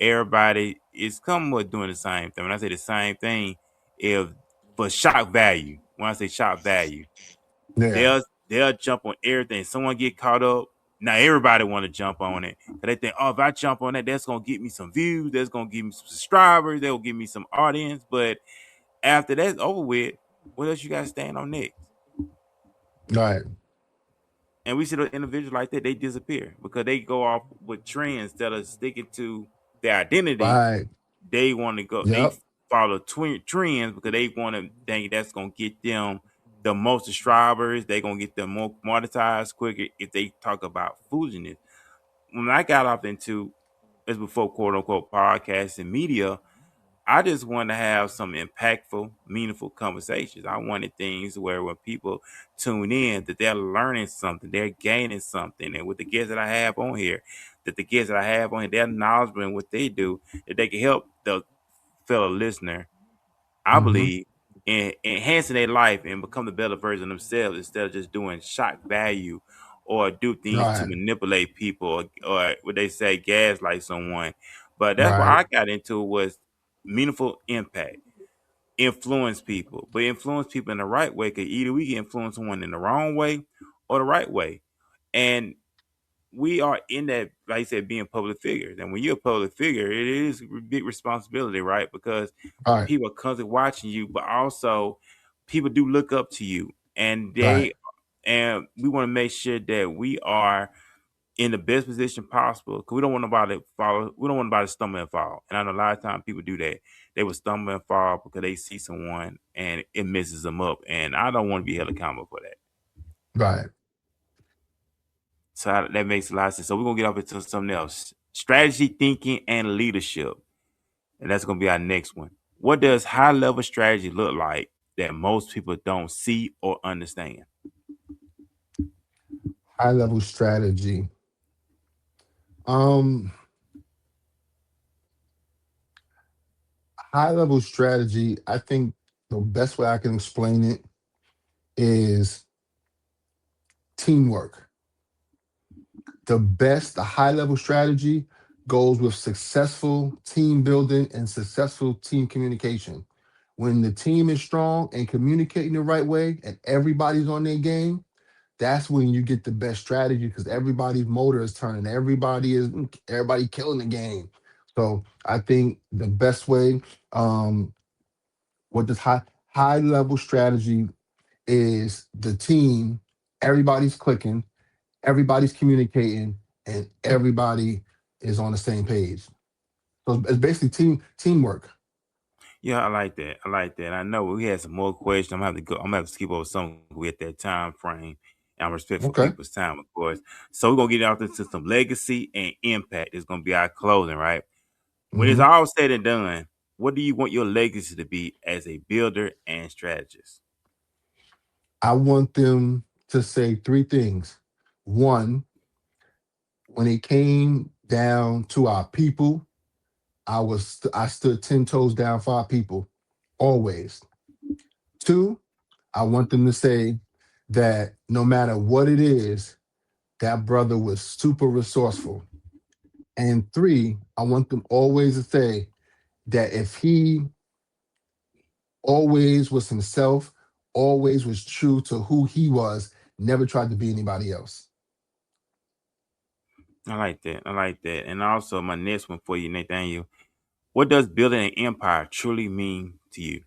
everybody is somewhat doing the same thing. When I say the same thing, if for shock value, when I say shock value, Yeah. they'll jump on everything. Someone get caught up. Now everybody want to jump on it. 'Cause they think, oh, if I jump on that, that's gonna get me some views. That's gonna give me some subscribers. They'll give me some audience. But after that's over with, what else you got to stand on next? Right. And we see the individuals like that, they disappear because they go off with trends instead of sticking to their identity. Right. They want to go. They Yep. follow trends because they want to think that's gonna get them. the most subscribers, they're gonna get them more monetized quicker if they talk about foolishness. When I got off into this before quote unquote podcasts and media, I just wanted to have some impactful, meaningful conversations. I wanted things where when people tune in, that they're learning something, they're gaining something. And with the guests that I have on here, that the guests that I have on here, they're knowledgeable in what they do, that they can help the fellow listener, I Hmm. believe, in enhancing their life and become the better version of themselves instead of just doing shock value or do things to Right, manipulate people or what they say, gaslight someone. But that's why right, I got into was meaningful impact, influence people, but influence people in the right way. Because either we can influence someone in the wrong way or the right way, and we are in that, like I said, being public figures. And when you're a public figure, it is a big responsibility, right? Because right, people are constantly watching you, but also people do look up to you, and right, we want to make sure that we are in the best position possible. Because we don't want nobody to follow. We don't want nobody to stumble and fall. And I know a lot of times people do that. They will stumble and fall because they see someone and it messes them up. And I don't want to be held accountable for that. right. So that makes a lot of sense. So we're gonna get up into something else: strategy, thinking, and leadership, and that's gonna be our next one. What does high level strategy look like that most people don't see or understand? High level strategy. Um, High level strategy. I think the best way I can explain it is teamwork. The high level strategy goes with successful team building and successful team communication. When the team is strong and communicating the right way and everybody's on their game, that's when you get the best strategy because everybody's motor is turning. Everybody killing the game. So I think the best way, what this high level strategy is the team, everybody's clicking, everybody's communicating, and everybody is on the same page. So it's basically teamwork. Yeah, I like that. I like that. I know we had some more questions. I'm gonna have to go. I'm gonna have to skip over some with that time frame. And I'm respectful of Okay. people's time, of course. So we're gonna get out into some legacy and impact. It's gonna be our closing, right? When it's Hmm. all said and done, what do you want your legacy to be as a builder and strategist? I want them to say three things. One, when it came down to our people, I stood 10 toes down for our people, always. Two, I want them to say that no matter what it is, that brother was super resourceful. And three, I want them always to say that if he always was himself, always was true to who he was, never tried to be anybody else. I like that. I like that. And also, my next one for you, Nathaniel. What does building an empire truly mean to you?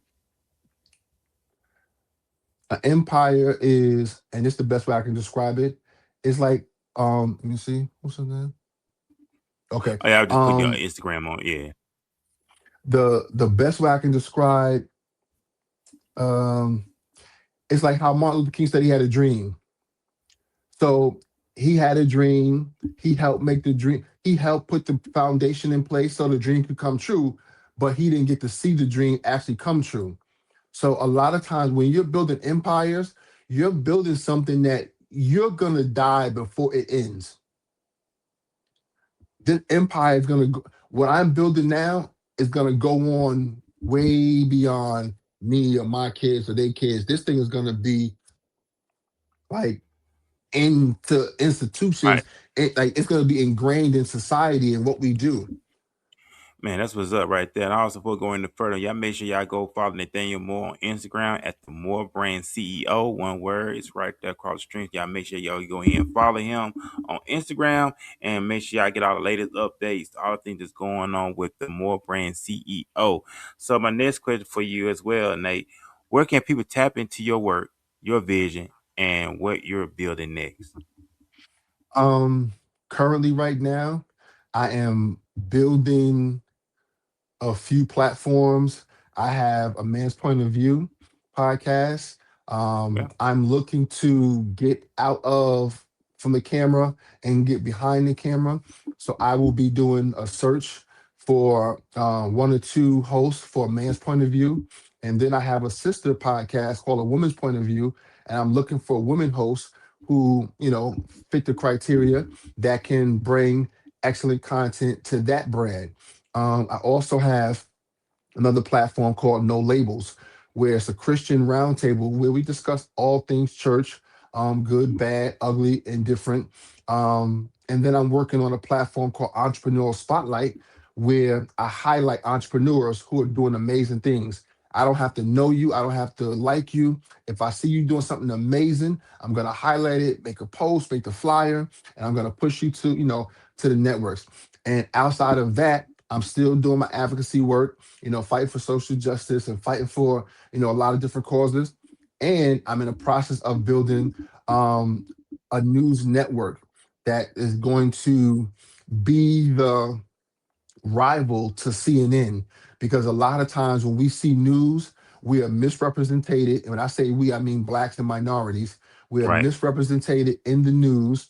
An empire is, and it's the best way I can describe it, it's like, let me see, what's his name? Okay. Oh, yeah, I'll just put your Um, Instagram on. Yeah. the best way I can describe, um, it's like how Martin Luther King said he had a dream. So he had a dream. He helped make the dream. He helped put the foundation in place so the dream could come true. But he didn't get to see the dream actually come true. So a lot of times when you're building empires, you're building something that you're gonna die before it ends. This empire is gonna go, what I'm building now is gonna go on way beyond me or my kids or their kids. This thing is gonna be like into institutions. Right. Like it's gonna be ingrained in society and what we do. Man, that's what's up right there. And also, before going any further, y'all make sure y'all go follow Nathaniel Moore on Instagram at the Moore Brand CEO. One word, it's right there across the street. Y'all make sure y'all go ahead and follow him on Instagram and make sure y'all get all the latest updates, all the things that's going on with the Moore Brand CEO. So, my next question for you as well, Nate, where can people tap into your work, your vision, and what you're building next? Um, Currently, right now, I am building a few platforms. I have a Man's Point of View podcast. Yeah. I'm looking to get out of from the camera and get behind the camera. So I will be doing a search for one or two hosts for a man's point of view. And then I have a sister podcast called A Woman's Point of View. And I'm looking for women hosts who, fit the criteria that can bring excellent content to that brand. I also have another platform called No Labels, where it's a Christian roundtable where we discuss all things church, good, bad, ugly, and different. And then I'm working on a platform called Entrepreneurial Spotlight, where I highlight entrepreneurs who are doing amazing things. I don't have to know you. I don't have to like you. If I see you doing something amazing, I'm gonna highlight it, make a post, make the flyer, and I'm gonna push you to, to the networks. And outside of that, I'm still doing my advocacy work, fighting for social justice and fighting for, a lot of different causes. And I'm in the process of building um, a news network that is going to be the rival to CNN, because a lot of times when we see news, we are misrepresented. And when I say we, I mean blacks and minorities. We are Right. misrepresented in the news.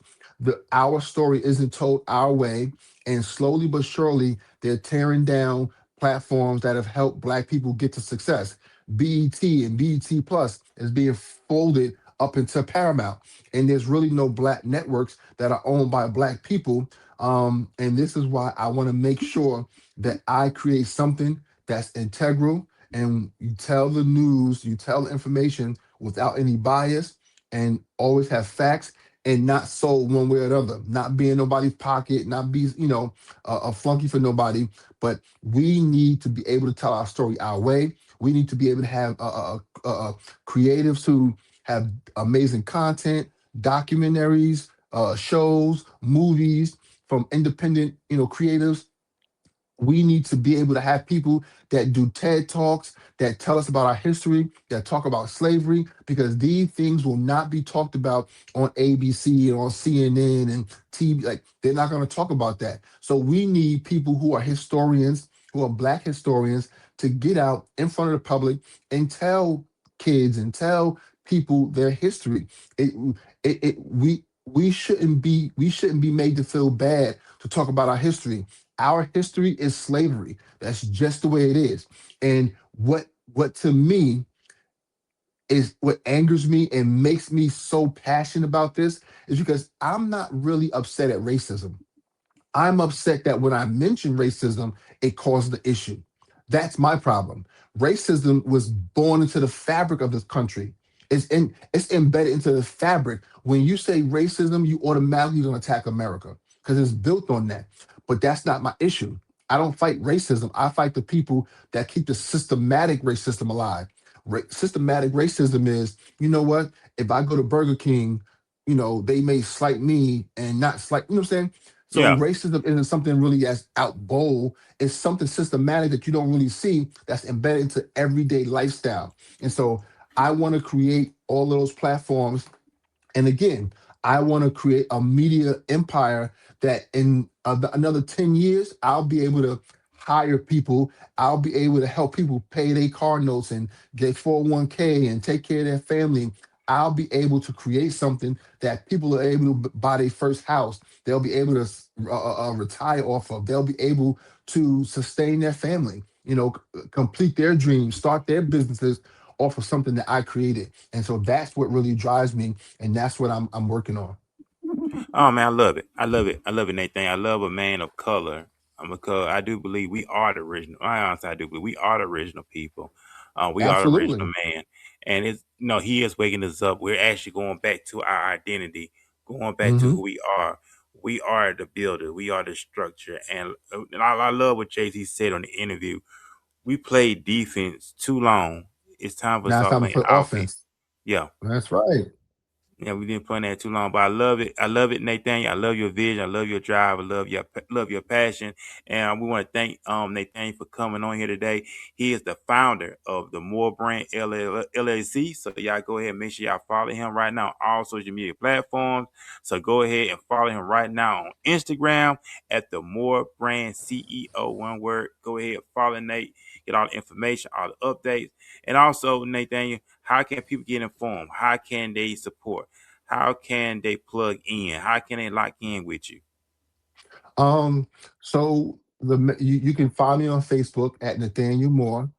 Our story isn't told our way. And slowly but surely, they're tearing down platforms that have helped black people get to success. BET and BET Plus is being folded up into Paramount. And there's really no black networks that are owned by black people. And this is why I want to make sure that I create something that's integral, and you tell the news, you tell the information without any bias, and always have facts, and not sold one way or the other, not be in nobody's pocket, not be, a flunky for nobody. But we need to be able to tell our story our way. We need to be able to have creatives who have amazing content, documentaries, shows, movies from independent, creatives. We need to be able to have people that do TED Talks, that tell us about our history, that talk about slavery, because these things will not be talked about on ABC and on CNN and TV. Like, they're not going to talk about that. So we need people who are historians, who are black historians, to get out in front of the public and tell kids and tell people their history. It, we shouldn't be made to feel bad to talk about our history. Our history is slavery. That's just the way it is. And what to me is what angers me and makes me so passionate about this is because I'm not really upset at racism. I'm upset that when I mention racism, it caused the issue. That's my problem. Racism was born into the fabric of this country. It's embedded into the fabric. When you say racism, you automatically gonna attack America because it's built on that. But that's not my issue. I don't fight racism. I fight the people that keep the systematic racism alive. Systematic racism is, you know what? If I go to Burger King, they may slight me and not slight, you know what I'm saying? So Yeah. racism isn't something really as out bold. It's something systematic that you don't really see that's embedded into everyday lifestyle. And so I want to create all of those platforms, and again, I want to create a media empire that in another 10 years, I'll be able to hire people. I'll be able to help people pay their car notes and get 401k and take care of their family. I'll be able to create something that people are able to buy their first house. They'll be able to retire off of. They'll be able to sustain their family, complete their dreams, start their businesses off of something that I created. And so that's what really drives me, and that's what I'm working on. Oh man, I love it. I love it. I love it, Nathan. I love a man of color. Because I do believe we are the original. I honestly, I do believe we are the original people. We are the original Absolutely. man, and it's he is waking us up. We're actually going back to our identity, going back to Hmm. who we are. We are the builder. We are the structure, and I love what Jay Z said on the interview. We played defense too long. It's time for us to Now it's start time to playing play offense. offense. Yeah. That's right. Yeah, we didn't play that too long, but I love it. I love it, Nathaniel. I love your vision. I love your drive. I love your passion. And we want to thank Nathaniel for coming on here today. He is the founder of the Moore Brand LLC. So y'all go ahead and make sure y'all follow him right now on all social media platforms. So go ahead and follow him right now on Instagram at the Moore Brand CEO. One word. Go ahead, follow Nate. get all the information, all the updates. And also, Nathaniel, how can people get informed? How can they support? How can they plug in? How can they lock in with you? Um, so you can find me on Facebook at Nathaniel Moore.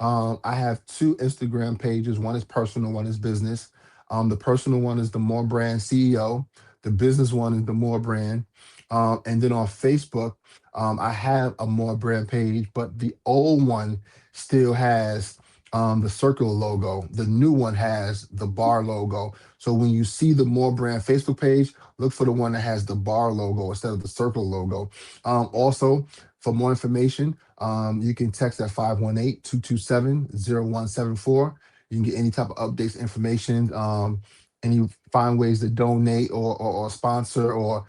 I have two Instagram pages. One is personal, one is business. The personal one is the More Brand CEO. The business one is the More Brand. And then on Facebook, I have a More Brand page, but the old one still has the circle logo. The new one has the bar logo. So when you see the More Brand Facebook page, look for the one that has the bar logo instead of the circle logo. Also, for more information, you can text at 518-227-0174. You can get any type of updates, information, any find ways to donate or sponsor or,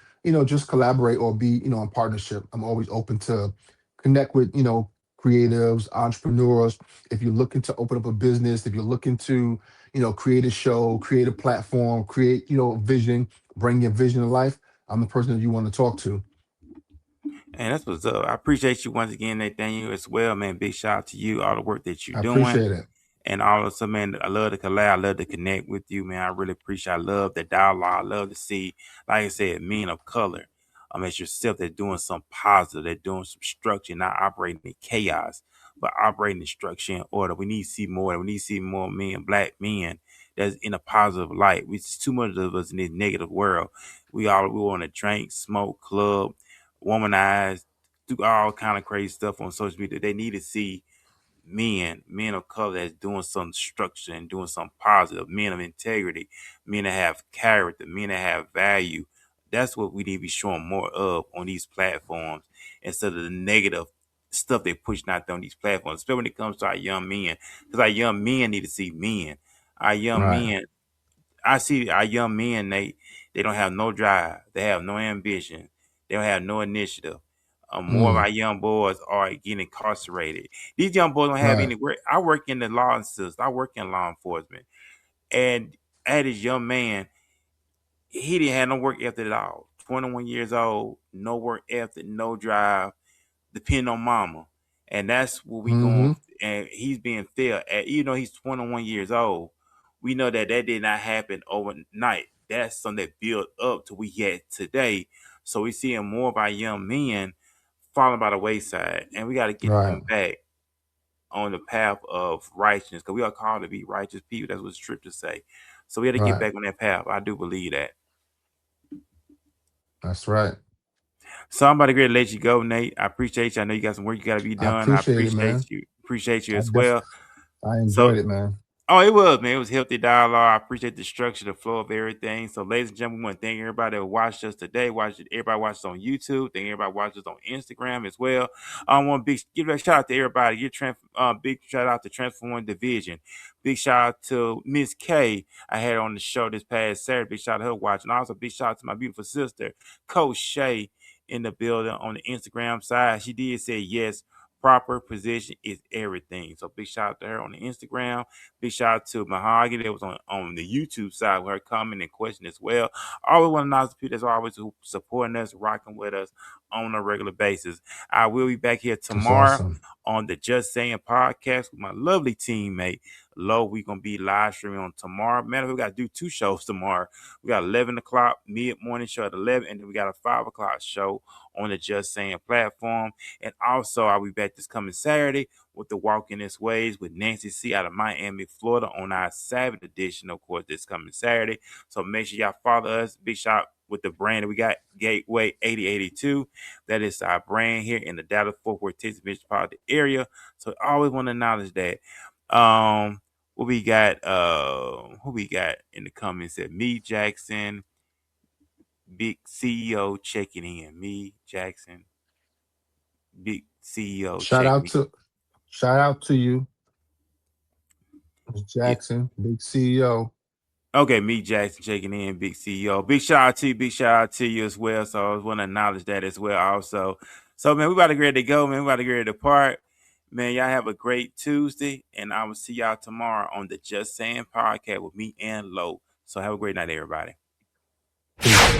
just collaborate or be, in partnership. I'm always open to connect with, creatives, entrepreneurs. If you're looking to open up a business, if you're looking to, create a show, create a platform, create, vision, bring your vision to life, I'm the person that you want to talk to. And that's what's up. I appreciate you once again, Nathaniel, as well, man. Big shout out to you, all the work that you're I doing. appreciate it. And also, man, I love to collab. I love to connect with you, man. I really appreciate. I love the dialogue. I love to see, like I said, men of color. As yourself, they're doing something positive. They're doing some structure, not operating in chaos, but operating in structure and order. We need to see more. We need to see more men, black men, that's in a positive light. We see too much of us in this negative world. We want to drink, smoke, club, womanize, do all kind of crazy stuff on social media. They need to see men of color that's doing some structure and doing something positive, men of integrity, men that have character, men that have value. That's what we need to be showing more of on these platforms instead of the negative stuff they're pushing out there on these platforms, especially when it comes to our young men. Because our young men need to see men. Our young Right. men, I see our young men, they don't have no drive, they have no ambition, they don't have no initiative. More of Mm, our young boys are getting incarcerated. These young boys don't have right. any work. I work in the law system. I work in law enforcement, and I had this young man. He didn't have no work ethic at all. 21 years old, no work ethic, no drive, depend on mama. And that's what we going, Mm-hmm. and he's being fair at, he's 21 years old. We know that that did not happen overnight. That's something that built up to we had today. So we seeing more of our young men falling by the wayside, and we got to get Right. them back on the path of righteousness, because we are called to be righteous people. That's what the scriptures say. So we got to get Right. back on that path. I do believe that. That's right. So I'm about to get to let you go, Nate. I appreciate you. I know you got some work you got to be I done. I appreciate it, man. appreciate you I as def well. I So enjoyed it, man. oh, it was, man. It was healthy dialogue. I appreciate the structure, the flow of everything. So, ladies and gentlemen, we want to thank everybody that watched us today. Everybody watched us on YouTube. Thank everybody watched us on Instagram as well. I want to give a shout out to everybody. Big shout out to Transforming Division. Big shout out to Miss K. I had her on the show this past Saturday. Big shout out to her watching. Also, big shout out to my beautiful sister, Coach Shay, in the building on the Instagram side. She did say yes. Proper position is everything. So big shout out to her on the Instagram. Big shout out to Mahogany that was on the YouTube side with her comment and question as well. I always want to acknowledge the people that's always supporting us, rocking with us on a regular basis. I will be back here That's tomorrow awesome. on the Just Saying podcast with my lovely teammate Lo. We're gonna be live streaming on tomorrow. Man, we gotta do two shows tomorrow. We got 11 o'clock mid morning show at 11, and then we got a 5 o'clock show on the Just Saying platform. And also, I'll be back this coming Saturday with the Walk in His Ways with Nancy C out of Miami, Florida on our Sabbath edition, of course, this coming Saturday. So make sure y'all follow us. Big shout with the brand that we got, Gateway 8082. That is our brand here in the Dallas Fort Worth, Texas metropolitan area. So I always want to acknowledge that. What we got, who we got in the comments said me, Jackson, Big CEO checking in. Me, Jackson, Big CEO Shout checking out in. to shout out to you, Yeah. Jackson, big CEO. Okay, me, Jackson, checking in, big CEO. Big shout out to you, big shout out to you as well. So I want to acknowledge that as well, also. So, man, we about to get ready to go, man. We about to get ready to depart. Man, y'all have a great Tuesday, and I will see y'all tomorrow on the Just Saying podcast with me and Lo. So have a great night, everybody. Peace.